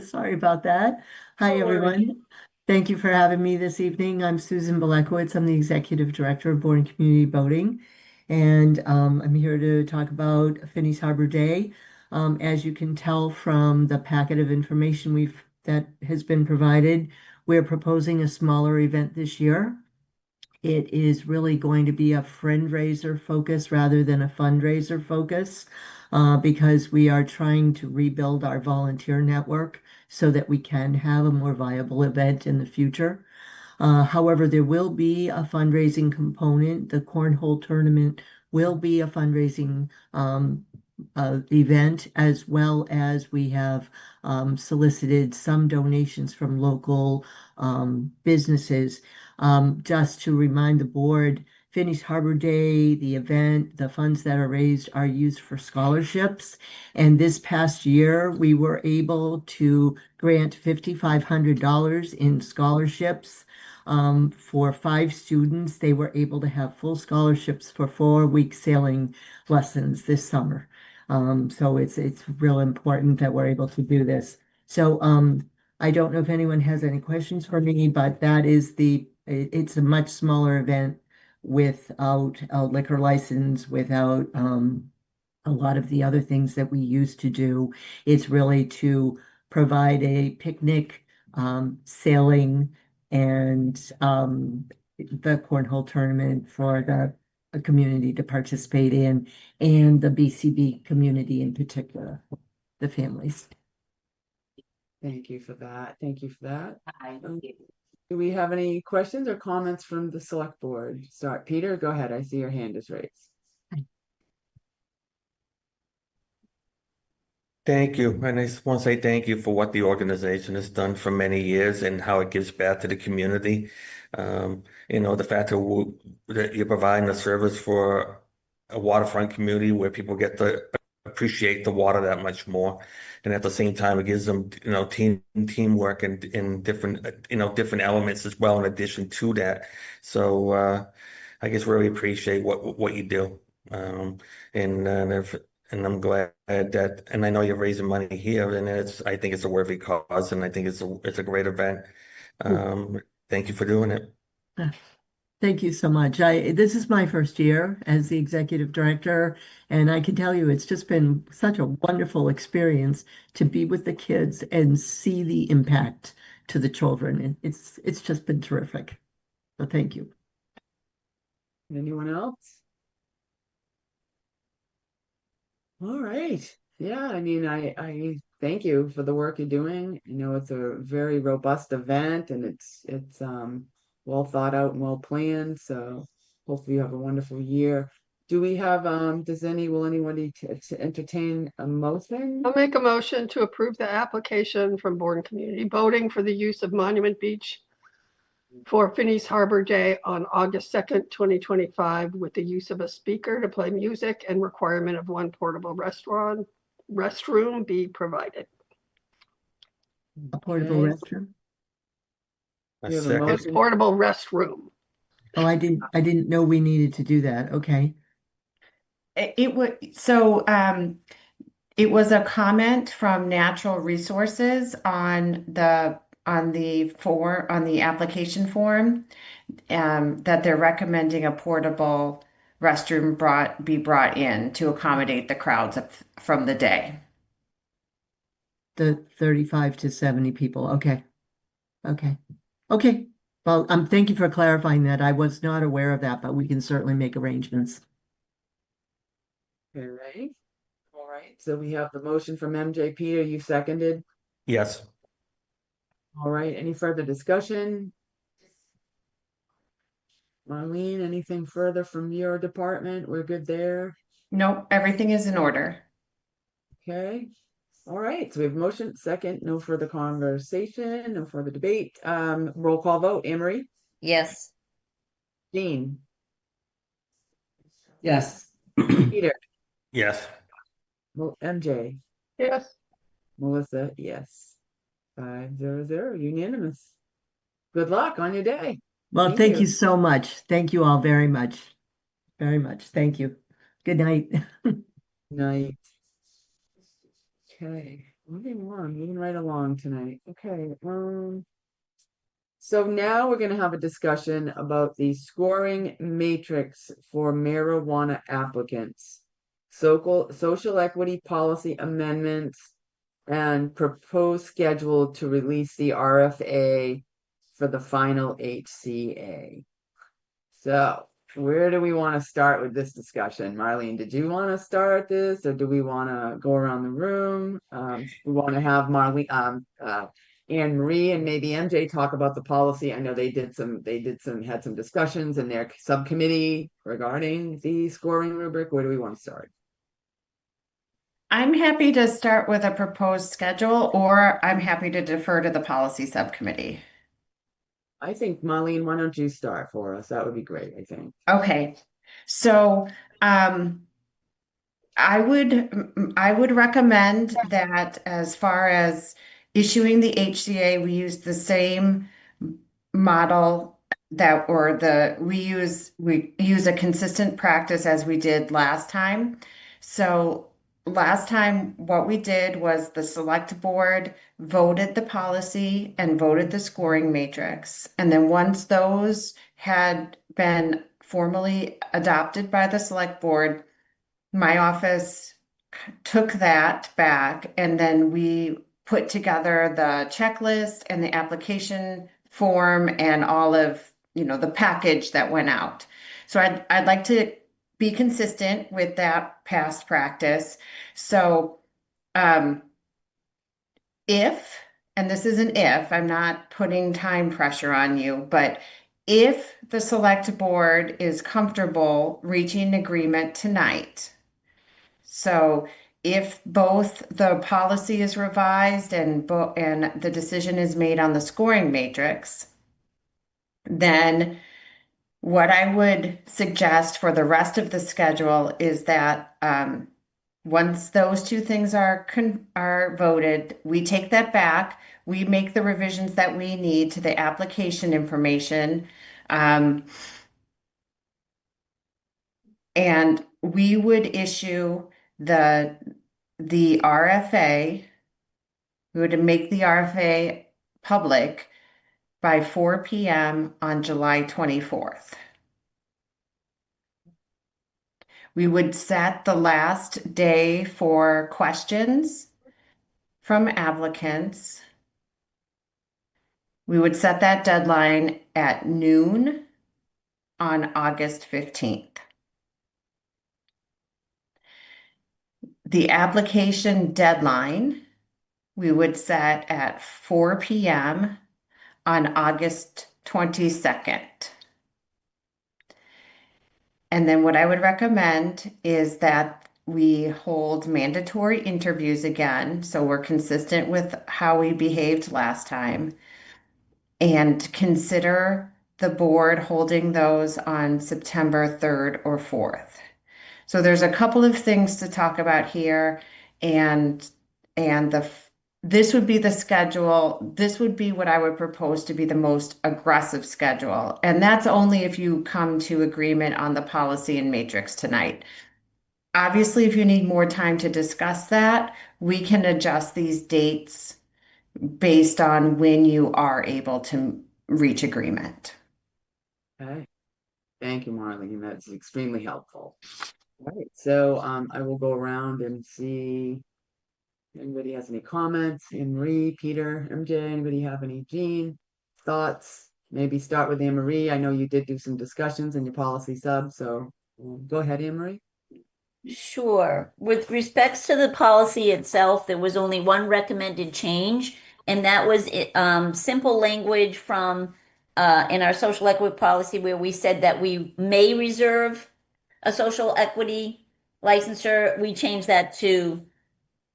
Sorry about that. Hi, No worries. everyone. Thank you for having me this evening. I'm Susan Belekowitz. I'm the Executive Director of Bourne Community Boating, and I'm here to talk about Finney's Harbor Day. As you can tell from the packet of information that has been provided, we're proposing a smaller event this year. It is really going to be a fundraiser focus rather than a fundraiser focus, because we are trying to rebuild our volunteer network so that we can have a more viable event in the future. However, there will be a fundraising component. The cornhole tournament will be a fundraising event, as well as we have solicited some donations from local businesses. Just to remind the board, Finney's Harbor Day, the event, the funds that are raised are used for scholarships. And this past year, we were able to grant $5,500 in scholarships. For 5 students, they were able to have full scholarships for 4-week sailing lessons this summer. So it's real important that we're able to do this. So I don't know if anyone has any questions for me, but it's a much smaller event without a liquor license, without a lot of the other things that we used to do. It's really to provide a picnic, sailing, and the cornhole tournament for the community to participate in, and the BCB community in particular, the families. Thank you for that. Thank you for that. Do we have any questions or comments from the select board? Start, Peter, go ahead. I see your hand is raised. Thank you. And I just want to say thank you for what the organization has done for many years and how it gives back to the community. The fact that you're providing a service for a waterfront community where people get to appreciate the water that much more. And at the same time, it gives them, teamwork and in different, different elements as well, in addition to that. So I just really appreciate what you do. And I'm glad that, and I know you're raising money here, and I think it's a worthy cause, and I think it's a great event. Thank you for doing it. Thank you so much. This is my first year as the executive director, and I can tell you it's just been such a wonderful experience to be with the kids and see the impact to the children. And it's just been terrific. So thank you. Anyone else? All right. Yeah, I mean, I thank you for the work you're doing. You know, it's a very robust event and it's well thought out and well planned. So hopefully you have a wonderful year. Do we have will anybody to entertain a motion? I'll make a motion to approve the application from Bourne Community Boating for the use of Monument Beach for Finney's Harbor Day on August 2nd, 2025, with the use of a speaker to play music and requirement of one portable restroom be provided. A portable Okay. restroom. A You have a second. motion. Portable restroom. Oh, I didn't know we needed to do that. Okay. It was it was a comment from Natural Resources on the application form that they're recommending a portable restroom be brought in to accommodate the crowds from the day. The 35 to 70 people. Okay. Okay. Okay. Well, thank you for clarifying that. I was not aware of that, but we can certainly make arrangements. All right. All right. So we have the motion from MJ. Peter, you seconded. Yes. All right. Any further discussion? Marlene, anything further from your department? We're good there. Nope, everything is in order. Okay. All right. So we have motion, second, no further conversation, no further debate. Roll call vote. Emery, Yes. Jean, Yes. Peter, Yes. MJ, Yes. Melissa, yes. 5-0-0, unanimous. Good luck on your day. Well, thank you so much. Thank you all very much. Very much. Thank you. Good night. Night. Okay, moving right along tonight. Okay, so now we're gonna have a discussion about the scoring matrix for marijuana applicants, social equity policy amendments, and proposed schedule to release the RFA for the final HCA. So where do we want to start with this discussion? Marlene, did you want to start this, or do we want to go around the room? We want to have Marlene, Anne Marie and maybe MJ talk about the policy. I know had some discussions in their subcommittee regarding the scoring rubric. Where do we want to start? I'm happy to start with a proposed schedule, or I'm happy to defer to the policy subcommittee. I think, Marlene, why don't you start for us? That would be great, I think. Okay, so I would recommend that as far as issuing the HCA, we use the same model we use a consistent practice as we did last time. So last time, what we did was the select board voted the policy and voted the scoring matrix. And then once those had been formally adopted by the select board, my office took that back and then we put together the checklist and the application form and all of, the package that went out. So I'd like to be consistent with that past practice. So, if, and this is an if, I'm not putting time pressure on you, but if the select board is comfortable reaching an agreement tonight, so if both the policy is revised and the decision is made on the scoring matrix, then what I would suggest for the rest of the schedule is that once those two things are voted, we take that back, we make the revisions that we need to the application information, and we would issue the RFA. We would make the RFA public by 4 p.m. on July 24th. We would set the last day for questions from applicants. We would set that deadline at noon on August 15th. The application deadline we would set at 4 p.m. on August 22nd. And then what I would recommend is that we hold mandatory interviews again, so we're consistent with how we behaved last time, and consider the board holding those on September 3rd or 4th. So there's a couple of things to talk about here, and this would be the schedule. This would be what I would propose to be the most aggressive schedule. And that's only if you come to agreement on the policy and matrix tonight. Obviously, if you need more time to discuss that, we can adjust these dates based on when you are able to reach agreement. Okay. Thank you, Marlene. That's extremely helpful. All right. So I will go around and see if anybody has any comments. Anne Marie, Peter, MJ, anybody have any? Jean, thoughts? Maybe start with Anne Marie. I know you did do some discussions in your policy sub, so go ahead, Anne Marie. Sure. With respects to the policy itself, there was only one recommended change, and that was simple language from in our social equity policy where we said that we may reserve a social equity licensure. We changed that to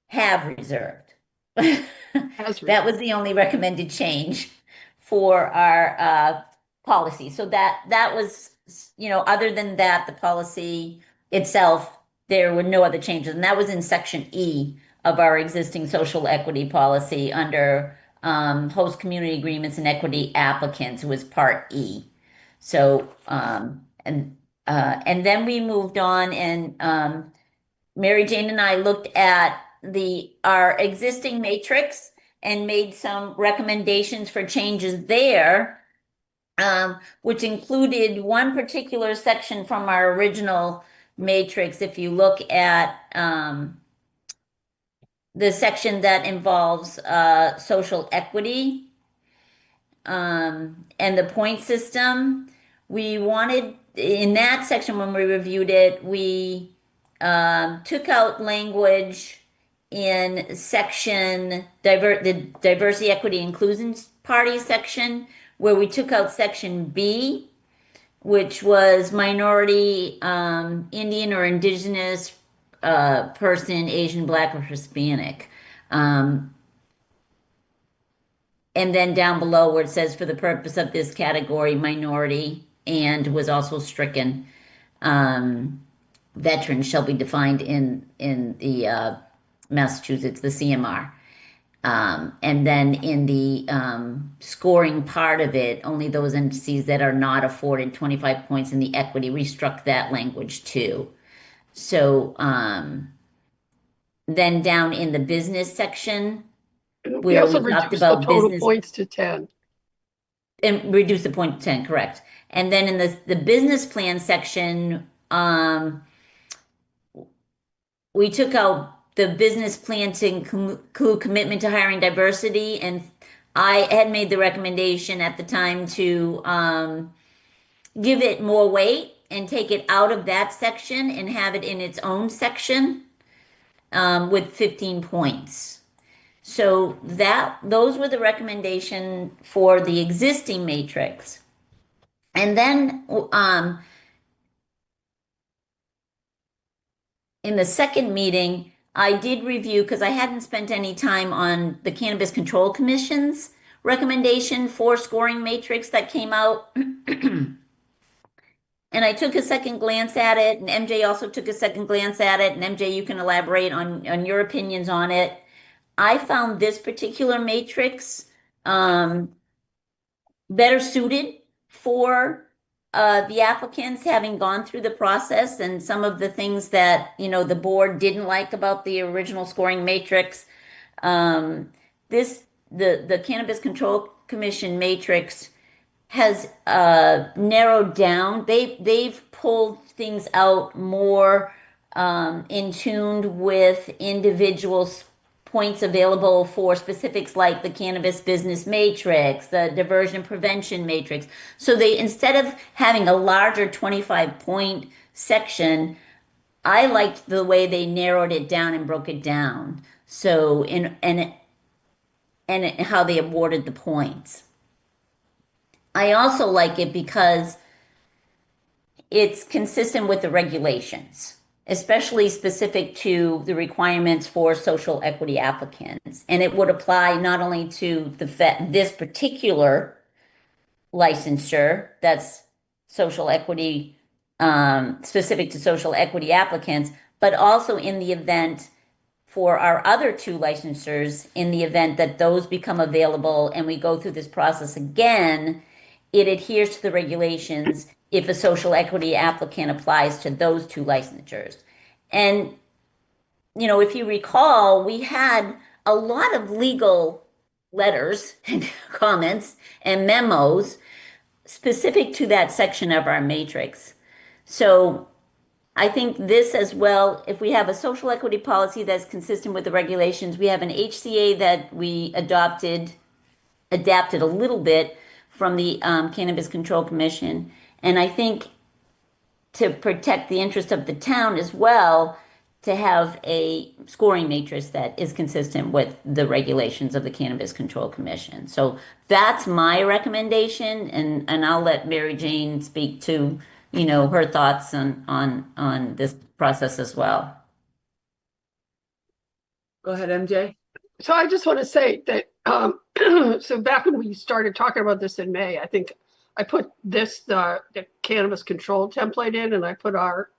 have reserved. That was the only recommended change for our policy. So that was, other than that, the policy itself, there were no other changes. And that was in section E of our existing social equity policy under host community agreements and equity applicants. It was part E. So, and then we moved on, and Mary Jane and I looked at our existing matrix and made some recommendations for changes there, which included one particular section from our original matrix. If you look at the section that involves social equity and the point system, we wanted, in that section when we reviewed it, we took out language in section the diversity, equity, inclusion party section, where we took out section B, which was minority, Indian or indigenous person, Asian, Black, or Hispanic. And then down below where it says for the purpose of this category, minority, and was also stricken. Veterans shall be defined in the Massachusetts, the CMR. And then in the scoring part of it, only those entities that are not afforded 25 points in the equity, we struck that language too. So then down in the business section, we also reduced the total points to 10. And reduce the point to 10, correct. And then in the business plan section, we took out the business plan to include commitment to hiring diversity, and I had made the recommendation at the time to give it more weight and take it out of that section and have it in its own section with 15 points. So those were the recommendation for the existing matrix. And then in the second meeting, I did review, because I hadn't spent any time on the Cannabis Control Commission's recommendation for scoring matrix that came out. And I took a second glance at it, and MJ also took a second glance at it. And MJ, you can elaborate on your opinions on it. I found this particular matrix better suited for the applicants, having gone through the process, and some of the things that the board didn't like about the original scoring matrix. The Cannabis Control Commission matrix has narrowed down. They've pulled things out more in tune with individuals' points available for specifics like the cannabis business matrix, the diversion prevention matrix. So they, instead of having a larger 25-point section, I liked the way they narrowed it down and broke it down. So and how they awarded the points. I also like it because it's consistent with the regulations, especially specific to the requirements for social equity applicants. And it would apply not only to this particular licensure that's social equity, specific to social equity applicants, but also in the event for our other two licensures, in the event that those become available and we go through this process again, it adheres to the regulations if a social equity applicant applies to those two licensures. And, you know, if you recall, we had a lot of legal letters and comments and memos specific to that section of our matrix. So I think this as well, if we have a social equity policy that's consistent with the regulations, we have an HCA that we adapted a little bit from the Cannabis Control Commission. And I think to protect the interest of the town as well, to have a scoring matrix that is consistent with the regulations of the Cannabis Control Commission. So that's my recommendation, and I'll let Mary Jane speak to, you know, her thoughts on this process as well. Go ahead, MJ. So I just want to say that, so back when we started talking about this in May, I think I put the cannabis control template in, and I put our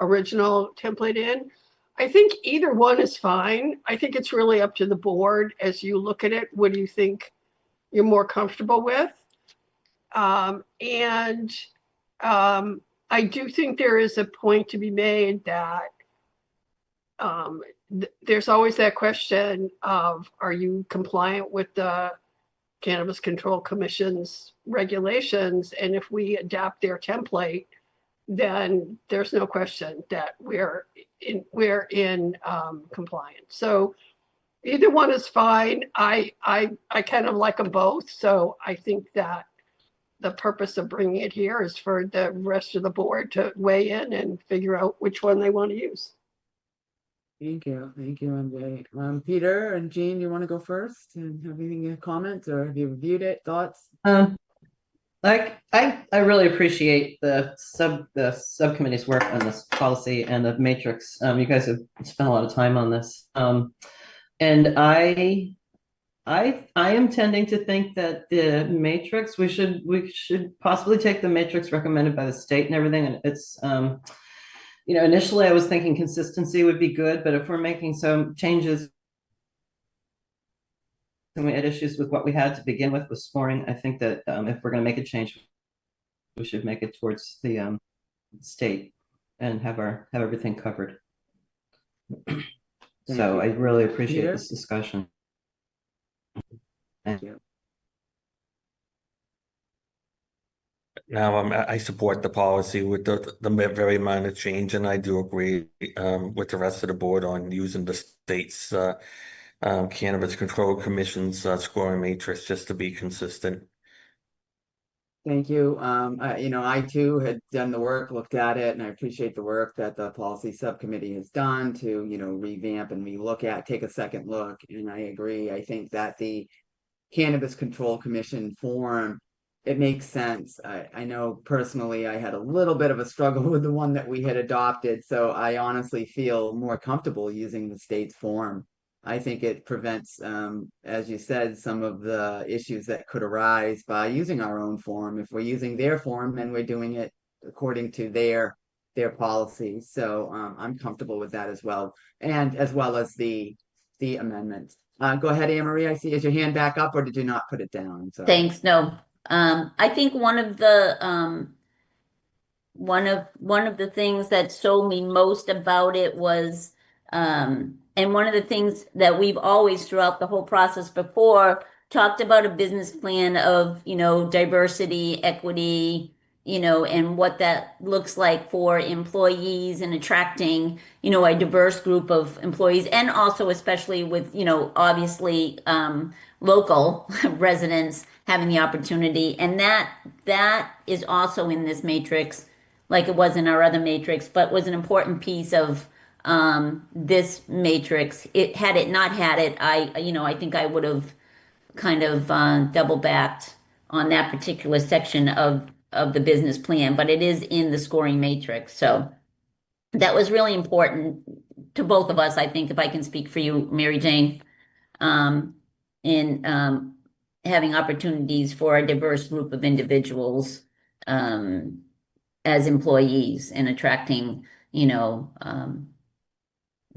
original template in. I think either one is fine. I think it's really up to the board as you look at it. What do you think you're more comfortable with? I do think there is a point to be made that there's always that question of, are you compliant with the Cannabis Control Commission's regulations? And if we adapt their template, then there's no question that we're in compliance. So either one is fine. I kind of like them both. So I think that the purpose of bringing it here is for the rest of the board to weigh in and figure out which one they want to use. Thank you, MJ. Peter and Jean, you want to go first and have anything comments, or have you reviewed it? Thoughts? I really appreciate the subcommittee's work on this policy and the matrix. You guys have spent a lot of time on this. And I am tending to think that the matrix, we should possibly take the matrix recommended by the state and everything. And it's you know, initially I was thinking consistency would be good, but if we're making some changes and we had issues with what we had to begin with scoring, I think that if we're going to make a change, we should make it towards the state and have everything covered. So I really appreciate Peter? this discussion. Thank you. Now, I support the policy with the very minor change, and I do agree with the rest of the board on using the state's Cannabis Control Commission's scoring matrix just to be consistent. Thank you. You know, I too had done the work, looked at it, and I appreciate the work that the policy subcommittee has done to, you know, revamp and take a second look. And I agree. I think that the Cannabis Control Commission form, it makes sense. I know personally I had a little bit of a struggle with the one that we had adopted, so I honestly feel more comfortable using the state's form. I think it prevents, as you said, some of the issues that could arise by using our own form. If we're using their form and we're doing it according to their policies. So I'm comfortable with that as well. And as well as the amendments. Go ahead, Anne Marie. I see. Is your hand back up, or did you not put it down? Sorry. Thanks. No. I think one of the things that sold me most about it was, and one of the things that we've always throughout the whole process before talked about a business plan of, you know, diversity, equity, and what that looks like for employees and attracting, a diverse group of employees, and also especially with, obviously local residents having the opportunity. And that is also in this matrix, like it was in our other matrix, but was an important piece of this matrix. Had it not had it, I think I would have kind of double backed on that particular section of the business plan, but it is in the scoring matrix. So that was really important to both of us, I think, if I can speak for you, Mary Jane, in having opportunities for a diverse group of individuals as employees and attracting,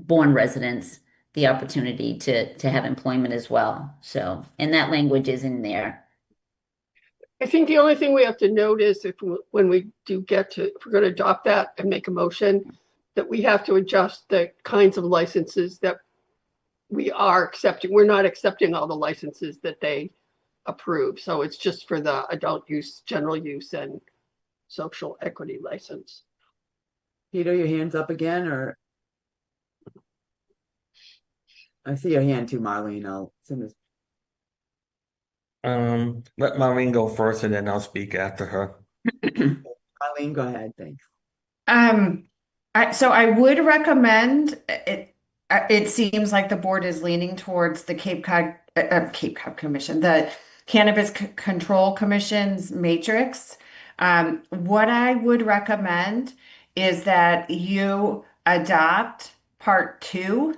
Bourne residents the opportunity to have employment as well. So, and that language is in there. I think the only thing we have to note is when we do get to, if we're going to adopt that and make a motion, that we have to adjust the kinds of licenses that we are accepting. We're not accepting all the licenses that they approve. So it's just for the adult use, general use, and social equity license. Peter, your hand's up again, or? I see your hand too, Marlene. I'll send this. Let Maureen go first and then I'll speak after her. Marlene, go ahead. Thanks. So I would recommend it. It seems like the board is leaning towards the Cape Cod Commission, the Cannabis Control Commission's matrix. What I would recommend is that you adopt part 2,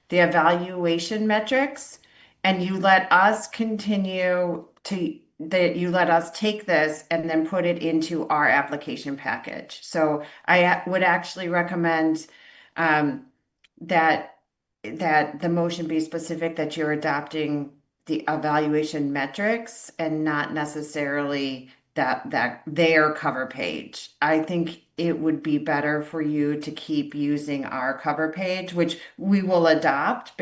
the evaluation metrics, and you let us continue to that you let us take this and then put it into our application package. So I would actually recommend that the motion be specific, that you're adopting the evaluation metrics and not necessarily that their cover page. I think it would be better for you to keep using our cover page, which we will adapt.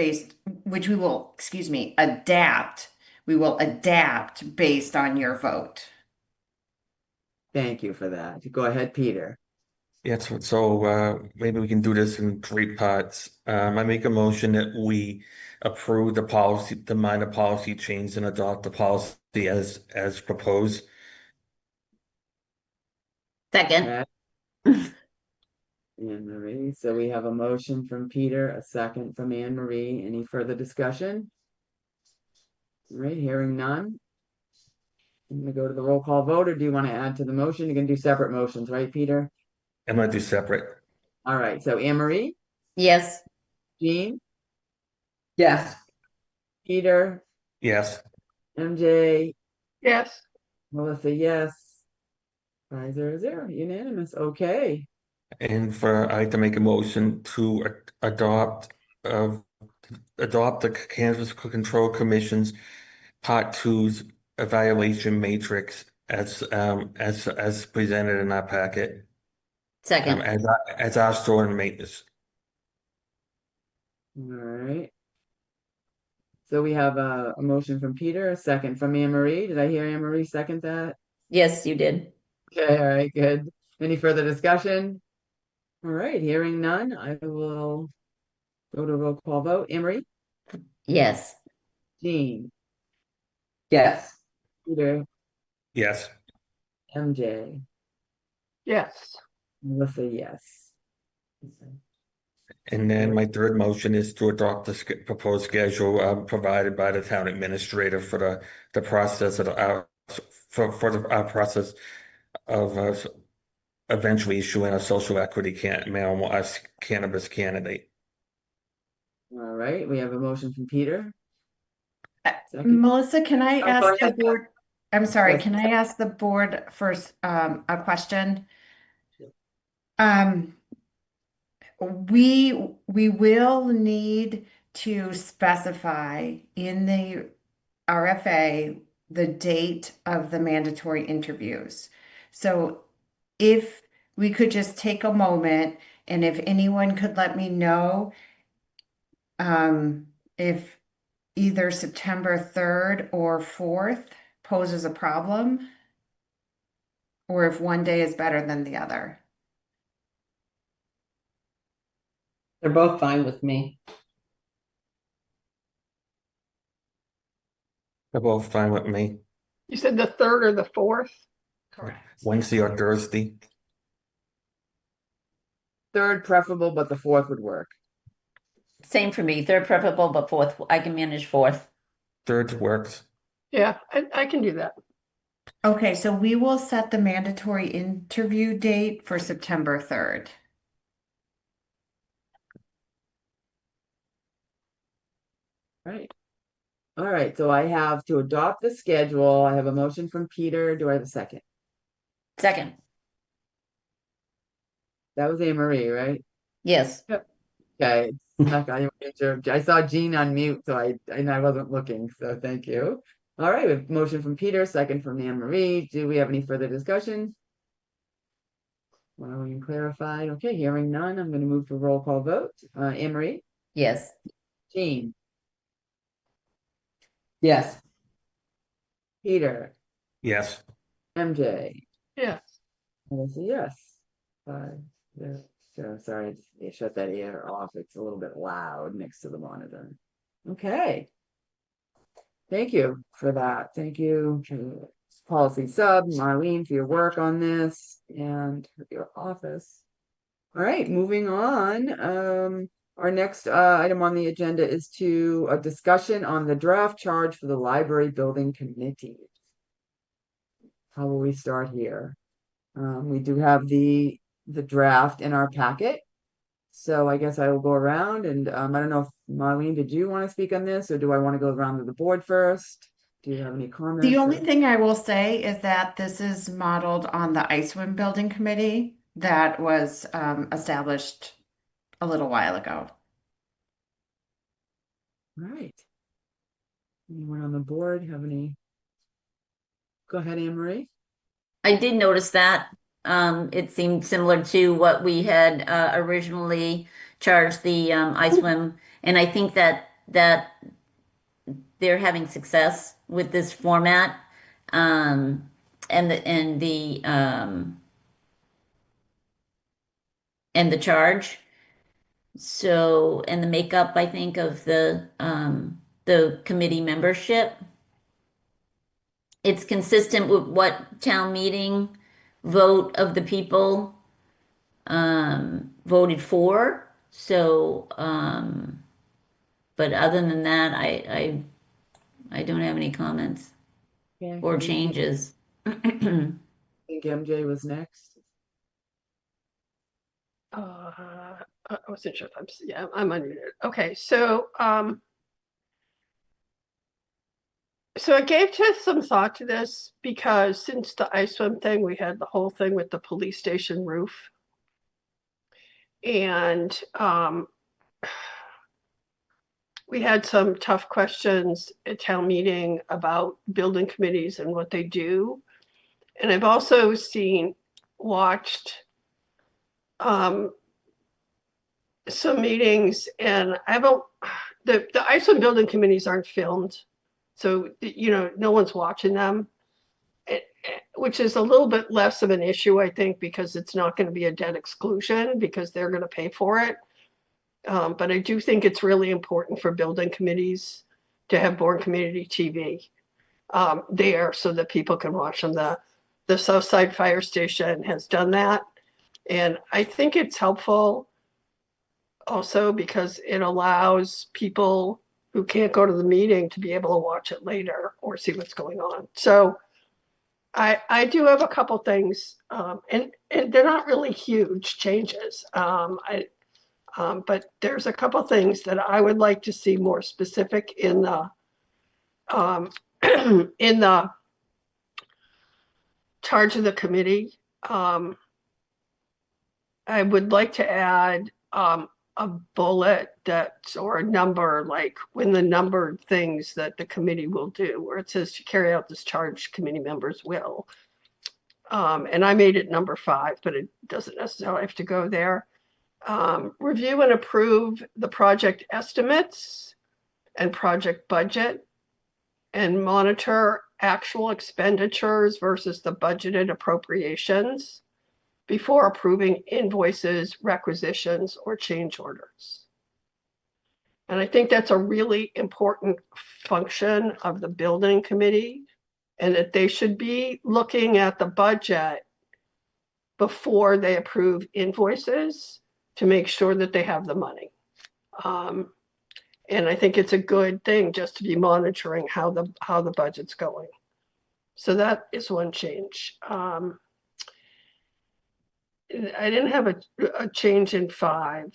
We will adapt based on your vote. Thank you for that. Go ahead, Peter. Yes, so maybe we can do this in 3 parts. I make a motion that we approve the policy, the minor policy change, and adopt the policy as proposed. Second. Anne Marie. So we have a motion from Peter, a second from Anne Marie. Any further discussion? All right, hearing none. I'm going to go to the roll call vote, or do you want to add to the motion? You can do separate motions, right, Peter? I'm going to do separate. All right, so Anne Marie? Yes. Jean? Yes. Peter? Yes. MJ? Yes. Melissa, yes. 5-0-0, unanimous. Okay. And I'd like to make a motion to adopt the Cannabis Control Commission's Part 2's evaluation matrix as presented in our packet. Second. As our store and maintenance. All right. So we have a motion from Peter, a second from Anne Marie. Did I hear Anne Marie second that? Yes, you did. Okay, all right, good. Any further discussion? All right, hearing none, I will go to roll call vote. Anne Marie? Yes. Jean? Yes. Peter? Yes. MJ? Yes. Melissa, yes. And then my third motion is to adopt the proposed schedule provided by the town administrator for the process of our process of eventually issuing a social equity cannabis candidate. All right, we have a motion from Peter. Second. Melissa, can I ask go the ahead. board? I'm sorry, Yes. can I ask the board first a question? We will need to specify in the RFA the date of the mandatory interviews. So if we could just take a moment, and if anyone could let me know if either September 3rd or 4th poses a problem, or if one day is better than the other. They're both fine with me. They're both fine with me. You said the 3rd or the 4th? Correct. Wednesday or Thursday. 3rd preferable, but the 4th would work. Same for me. 3rd preferable, but 4th, I can manage 4th. Third works. Yeah, I can do that. Okay, so we will set the mandatory interview date for September 3rd. Right. All right, so I have to adopt the schedule. I have a motion from Peter. Do I have a second? Second. That was Anne Marie, right? Yes. Okay. I saw Jean on mute, so I wasn't looking, so thank you. All right, we have motion from Peter, second from Anne Marie. Do we have any further discussion? Well, we can clarify. Okay, hearing none, I'm going to move to roll call vote. Anne Marie? Yes. Jean? Yes. Peter? Yes. MJ? Yes. Melissa, yes. 5, 0. So sorry, I just shut that ear off. It's a little bit loud next to the monitor. Okay. Thank you for that. Thank you to Policy Sub, Marlene, for your work on this and for your office. All right, moving on. Our next item on the agenda is to a discussion on the draft charge for the library building committee. How will we start here? We do have the draft in our packet. So I guess I will go around and I don't know if Marlene, did you want to speak on this or do I want to go around to the board first? Do you have any comments? The only thing I will say is that this is modeled on the ISWIM building committee that was established a little while ago. All right. Anyone on the board have any? Go ahead, Anne Marie. I did notice that. It seemed similar to what we had originally charged the ISWIM, and I think that they're having success with this format, and the charge. So, and the makeup, I think, of the committee membership. It's consistent with what town meeting vote of the people voted for. So, but other than that, I don't have any comments or changes. I think MJ was next. I wasn't sure if I'm unmuted. Okay, so so I gave just some thought to this because since the ISWIM thing, we had the whole thing with the police station roof. And we had some tough questions at town meeting about building committees and what they do. And I've also watched some meetings, and the ISWIM building committees aren't filmed. So, no one's watching them, which is a little bit less of an issue, I think, because it's not going to be a debt exclusion because they're going to pay for it. But I do think it's really important for building committees to have Bourne Community TV there so that people can watch them. The Southside Fire Station has done that. And I think it's helpful also because it allows people who can't go to the meeting to be able to watch it later or see what's going on. So I do have a couple things, and they're not really huge changes. But there's a couple things that I would like to see more specific in the in the charge of the committee. I would like to add a bullet or a number, like when the numbered things that the committee will do, where it says to carry out this charge, committee members will. And I made it number 5, but it doesn't necessarily have to go there. Review and approve the project estimates and project budget, and monitor actual expenditures versus the budgeted appropriations before approving invoices, requisitions, or change orders. And I think that's a really important function of the building committee, and that they should be looking at the budget before they approve invoices to make sure that they have the money. And I think it's a good thing just to be monitoring how the budget's going. So that is one change. I didn't have a change in 5.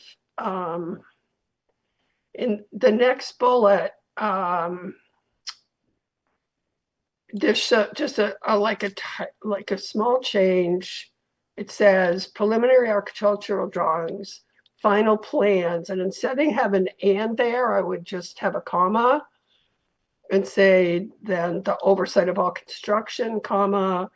In the next bullet, there's just like a small change. It says preliminary architectural drawings, final plans, and instead of having an and there, I would just have a comma and say then the oversight of all construction, comma,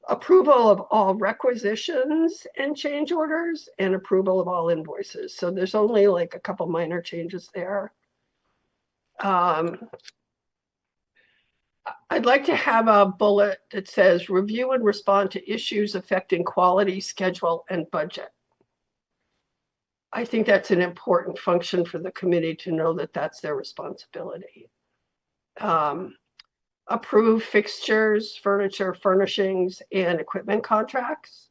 approval of all requisitions and change orders, and approval of all invoices. So there's only like a couple minor changes there. I'd like to have a bullet that says review and respond to issues affecting quality, schedule, and budget. I think that's an important function for the committee to know that that's their responsibility. Approve fixtures, furniture, furnishings, and equipment contracts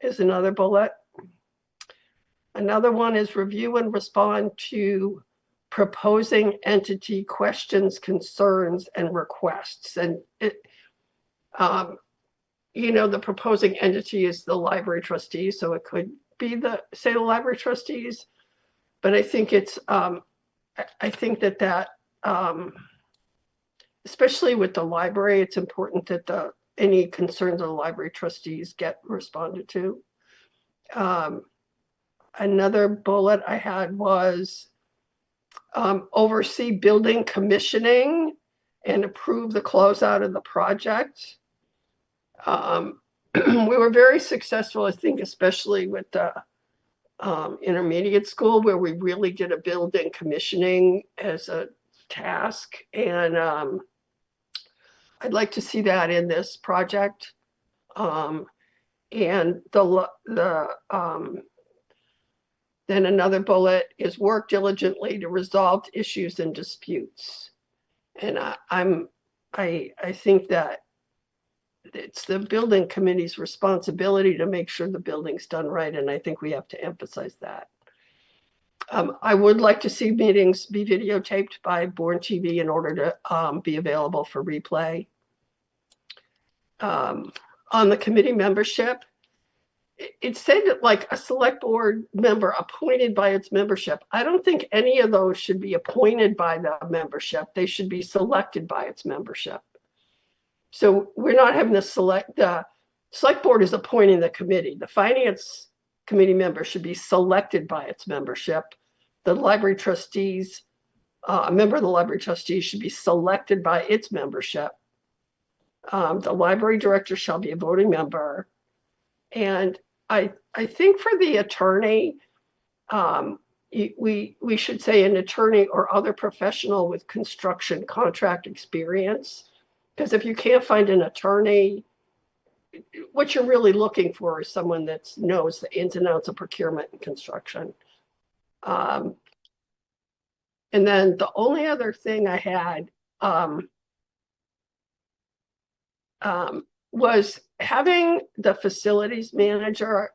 is another bullet. Another one is review and respond to proposing entity questions, concerns, and requests. And it, the proposing entity is the library trustees, so it could be the library trustees, but I think it's, I think that especially with the library, it's important that any concerns of the library trustees get responded to. Another bullet I had was oversee building commissioning and approve the closeout of the project. We were very successful, I think, especially with the intermediate school, where we really did a building commissioning as a task. And I'd like to see that in this project. And then another bullet is work diligently to resolve issues and disputes. And I think that it's the building committee's responsibility to make sure the building's done right, and I think we have to emphasize that. I would like to see meetings be videotaped by Bourne TV in order to be available for replay. On the committee membership, it said that like a select board member appointed by its membership. I don't think any of those should be appointed by the membership. They should be selected by its membership. So we're not having the select board is appointing the committee. The finance committee member should be selected by its membership. The library trustees, a member of the library trustees should be selected by its membership. The library director shall be a voting member. And I think for the attorney, we should say an attorney or other professional with construction contract experience. Because if you can't find an attorney, what you're really looking for is someone that knows the ins and outs of procurement and construction. And then the only other thing I had was having the facilities manager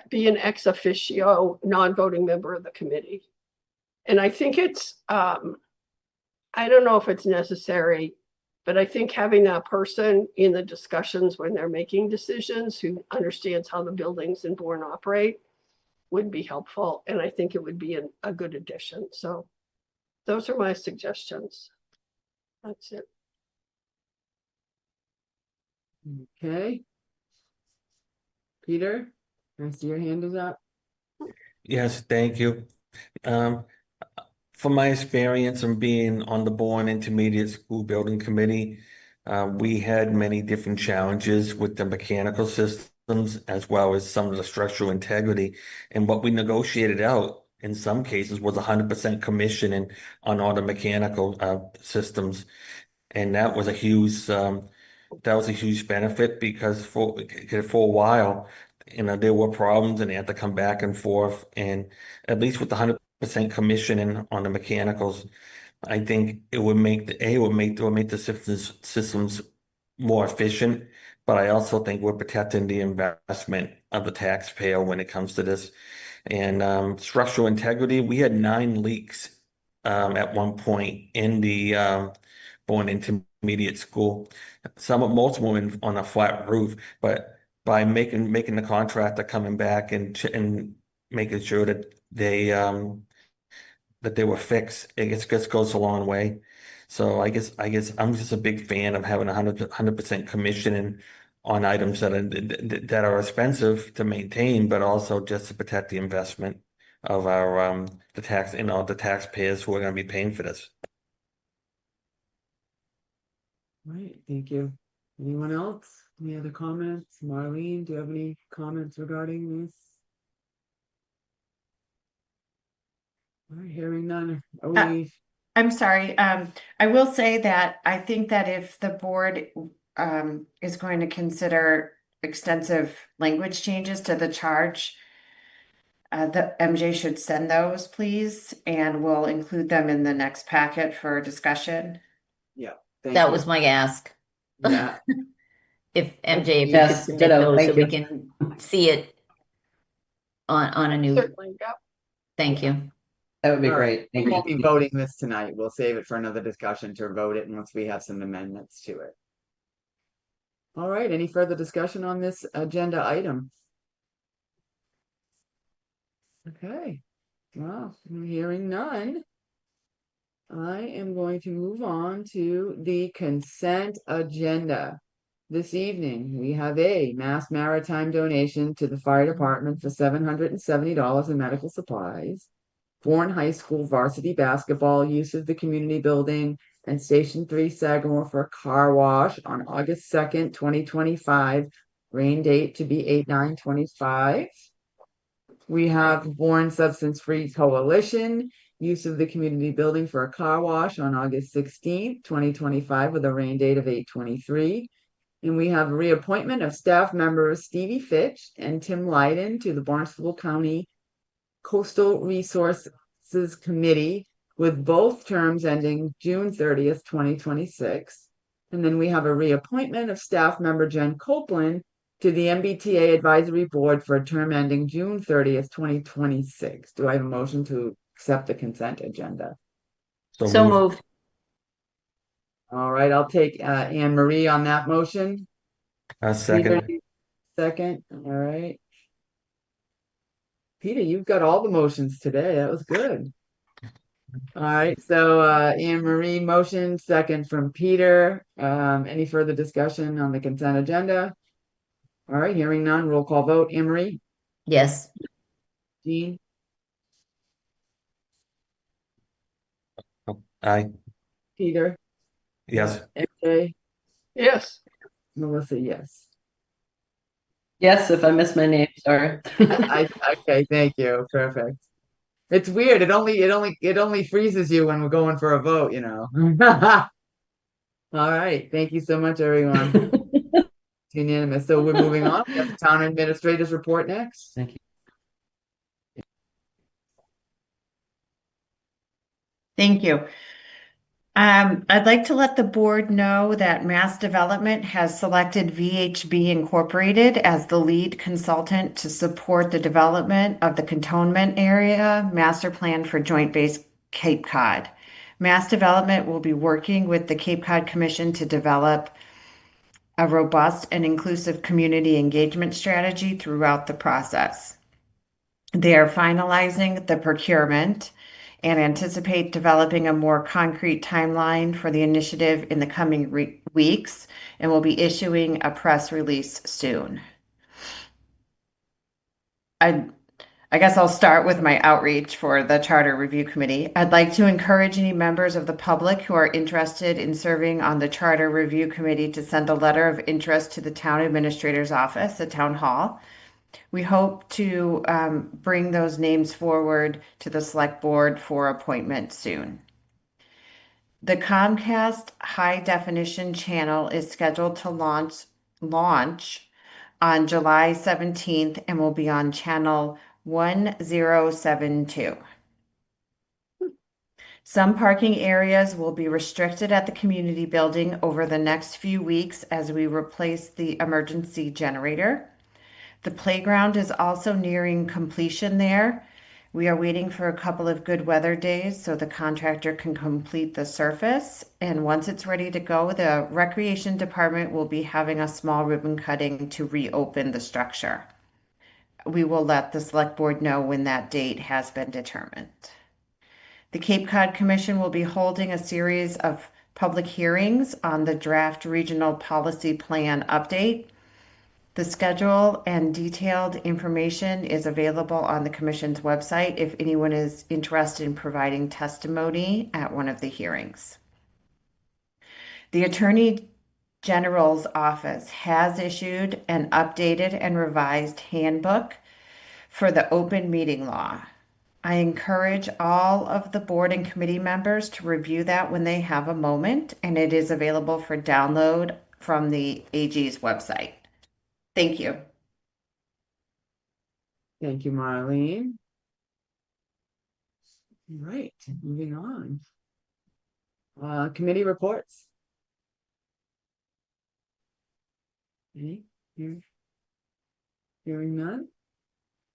be an ex officio non-voting member of the committee. And I think it's, I don't know if it's necessary, but I think having that person in the discussions when they're making decisions who understands how the buildings in Bourne operate would be helpful. And I think it would be a good addition. So those are my suggestions. That's it. Okay. Peter, I see your hand is up. Yes, thank you. From my experience in being on the Bourne Intermediate School Building Committee, we had many different challenges with the mechanical systems as well as some of the structural integrity. And what we negotiated out in some cases was 100% commissioning on all the mechanical systems. And that was a huge benefit because for a while, there were problems and they had to come back and forth. And at least with the 100% commissioning on the mechanicals, I think it would make the systems more efficient. But I also think we're protecting the investment of the taxpayer when it comes to this. And structural integrity, we had 9 leaks at one point in the Bourne Intermediate School. Most of them on a flat roof, but by making the contractor coming back and making sure that they were fixed, it just goes a long way. So I guess I'm just a big fan of having 100% commissioning on items that are expensive to maintain, but also just to protect the investment of our the taxpayers who are going to be paying for this. All right, thank you. Anyone else? Any other comments? Marlene, do you have any comments regarding this? All right, hearing none. I'm sorry. I will say that I think that if the board is going to consider extensive language changes to the charge, the MJ should send those, please, and we'll include them in the next packet for discussion. Yeah, That was my ask. Yeah. If MJ, if you could Yes, submit ditto, those so thank we you. can see it on a new, Certainly, yeah. thank you. That would be All right, great. Thank we won't you. be voting this tonight. We'll save it for another discussion to vote it once we have some amendments to it. All right, any further discussion on this agenda item? Okay, well, I'm hearing none. I am going to move on to the consent agenda. This evening, we have a Mass Maritime donation to the fire department for $770 in medical supplies. Bourne High School varsity basketball, use of the community building, and Station 3 Sagamore for a car wash on August 2nd, 2025. Rain date to be 8/9/25. We have Bourne Substance Free Coalition, use of the community building for a car wash on August 16th, 2025, with a rain date of 8/23. And we have a reappointment of staff members Stevie Fitch and Tim Lyden to the Barnstable County Coastal Resources Committee, with both terms ending June 30th, 2026. And then we have a reappointment of staff member Jen Copeland to the MBTA Advisory Board for a term ending June 30th, 2026. Do I have a motion to accept the consent agenda? So moved. All right, I'll take Anne Marie on that motion. Second. Peter, second. All right. Peter, you've got all the motions today. That was good. All right, so Anne Marie motion, second from Peter. Any further discussion on the consent agenda? All right, hearing none, roll call vote. Anne Marie? Yes. Jean? Aye. Peter? Yes. MJ? Yes. Melissa, yes. Yes, if I missed my name, sorry. Okay, thank you. Perfect. It's weird. It only freezes you when we're going for a vote, you know. All right. Thank you so much, everyone. It's unanimous. So we're moving on. We have the town administrator's report next. Thank you. Thank you. I'd like to let the board know that Mass Development has selected VHB Incorporated as the lead consultant to support the development of the Cantonment Area Master Plan for Joint Base Cape Cod. Mass Development will be working with the Cape Cod Commission to develop a robust and inclusive community engagement strategy throughout the process. They are finalizing the procurement and anticipate developing a more concrete timeline for the initiative in the coming weeks, and will be issuing a press release soon. I guess I'll start with my outreach for the Charter Review Committee. I'd like to encourage any members of the public who are interested in serving on the Charter Review Committee to send a letter of interest to the Town Administrator's Office at Town Hall. We hope to bring those names forward to the select board for appointment soon. The Comcast high definition channel is scheduled to launch on July 17th and will be on channel 1072. Some parking areas will be restricted at the community building over the next few weeks as we replace the emergency generator. The playground is also nearing completion there. We are waiting for a couple of good weather days so the contractor can complete the surface. And once it's ready to go, the recreation department will be having a small ribbon cutting to reopen the structure. We will let the select board know when that date has been determined. The Cape Cod Commission will be holding a series of public hearings on the draft regional policy plan update. The schedule and detailed information is available on the Commission's website if anyone is interested in providing testimony at one of the hearings. The Attorney General's Office has issued an updated and revised handbook for the open meeting law. I encourage all of the board and committee members to review that when they have a moment, and it is available for download from the AG's website. Thank you. Thank you, Marlene. All right, moving on. Committee reports. Any? Hearing none?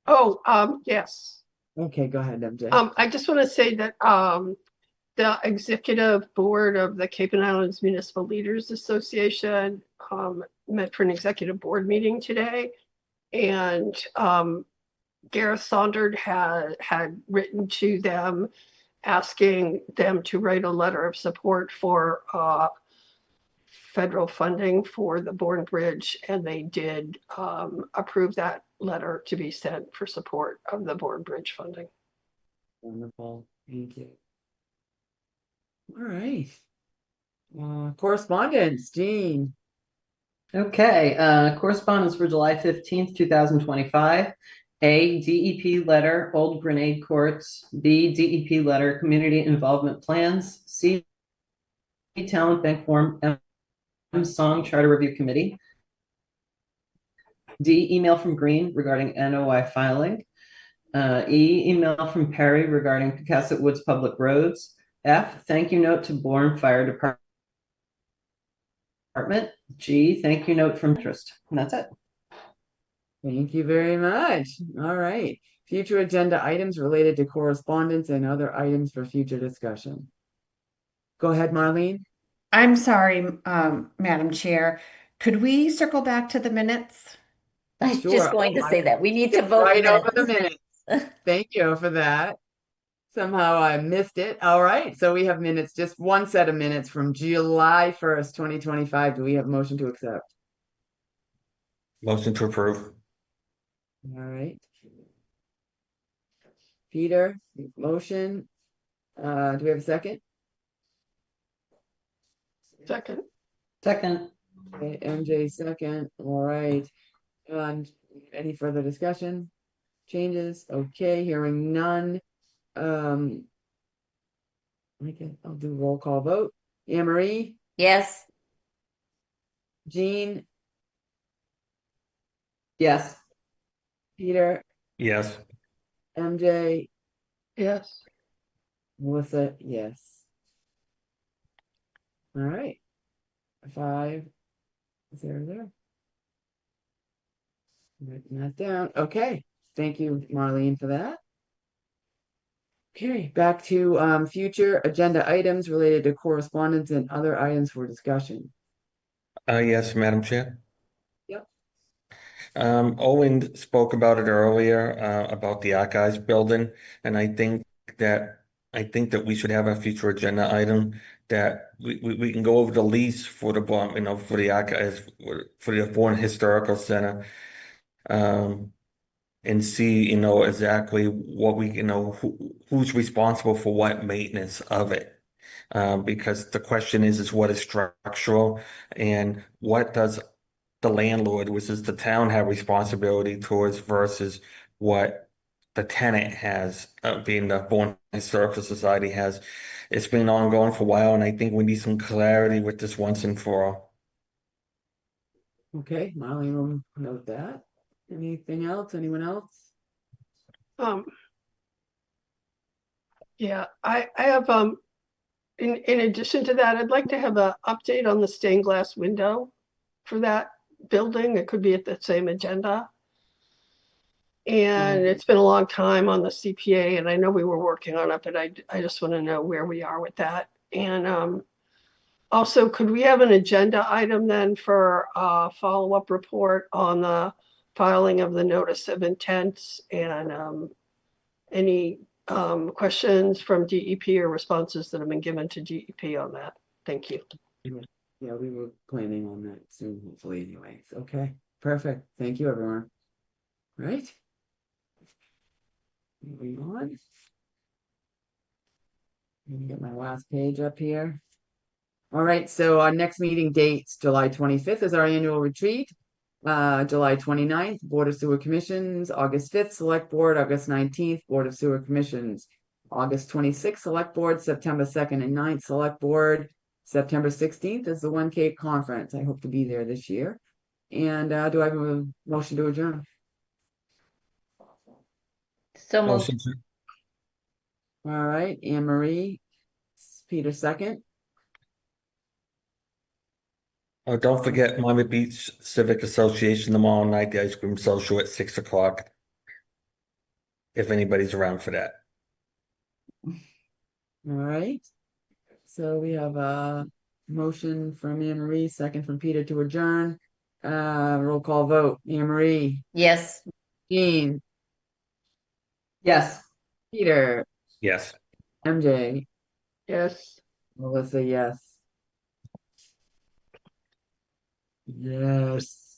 Oh, yes. Okay, go ahead, MJ. I just want to say that the executive board of the Cape and Islands Municipal Leaders Association met for an executive board meeting today, and Gareth Saunders had written to them asking them to write a letter of support for federal funding for the Bourne Bridge, and they did approve that letter to be sent for support of the Bourne Bridge funding. Wonderful, thank you. All right. Correspondence, Jean. Okay, correspondence for July 15th, 2025. A, DEP letter, Old Grenade Courts. B, DEP letter, Community Involvement Plans. C, Talent Bank Form. M, Song Charter Review Committee. D, email from Green regarding NOI filing. E, email from Perry regarding Pecasset Woods Public Roads. F, thank you note to Bourne Fire Department. G, thank you note from interest. And that's it. Thank you very much. All right. Future agenda items related to correspondence and other items for future discussion. Go ahead, Marlene. I'm sorry, Madam Chair. Could we circle back to the minutes? I was Sure. just going to say that. We need to vote Right the over the minutes. Thank you for that. Somehow I missed it. All right. So we have minutes, just one set of minutes from July 1st, 2025. Do we have a motion to accept? Motion to approve. All right. Peter, motion. Do we have a second? Second. Second. Okay, MJ second. All right. Any further discussion? Changes? Okay, hearing none. Okay, I'll do roll call vote. Anne Marie, Yes. Jean, Yes. Peter, Yes. MJ, Yes. Melissa, yes. All right. 5-0. Writing that down. Okay. Thank you, Marlene, for that. Okay, back to future agenda items related to correspondence and other items for discussion. Yes, Madam Chair. Yep. Owen spoke about it earlier, about the archives building, and I think that we should have a future agenda item that we can go over the lease for the for the archives for the Bourne Historical Center, and see exactly what who's responsible for what maintenance of it. Because the question is what is structural and what does the landlord, which is the town, have responsibility towards versus what the tenant has, being the Bourne Historical Society has. It's been ongoing for a while, and I think we need some clarity with this once and for all. Okay, Marlene will note that. Anything else? Anyone else? Yeah, I have, in addition to that, I'd like to have an update on the stained glass window for that building. It could be at the same agenda. And it's been a long time on the CPA, and I know we were working on it, but I just want to know where we are with that. And also, could we have an agenda item then for a follow-up report on the filing of the notice of intents and any questions from DEP or responses that have been given to DEP on that? Thank you. Yeah, we were planning on that soon, hopefully anyways. Okay, perfect. Thank you, everyone. Right? Moving on. Let me get my last page up here. All right, so our next meeting dates, July 25th is our annual retreat. July 29th, Board of Sewer Commissions, August 5th, Select Board, August 19th, Board of Sewer Commissions, August 26th, Select Board, September 2nd and 9th, Select Board, September 16th is the One Cape Conference. I hope to be there this year. And do I have a motion to adjourn? So moved. Motion to- All right, Anne Marie, Peter second. Oh, don't forget Miami Beach Civic Association tomorrow night, the ice cream social at 6 o'clock. If anybody's around for that. All right. So we have a motion from Anne Marie, second from Peter to adjourn. Roll call vote. Anne Marie, Yes. Jean, Yes. Peter, Yes. MJ, Yes. Melissa, yes. Yes.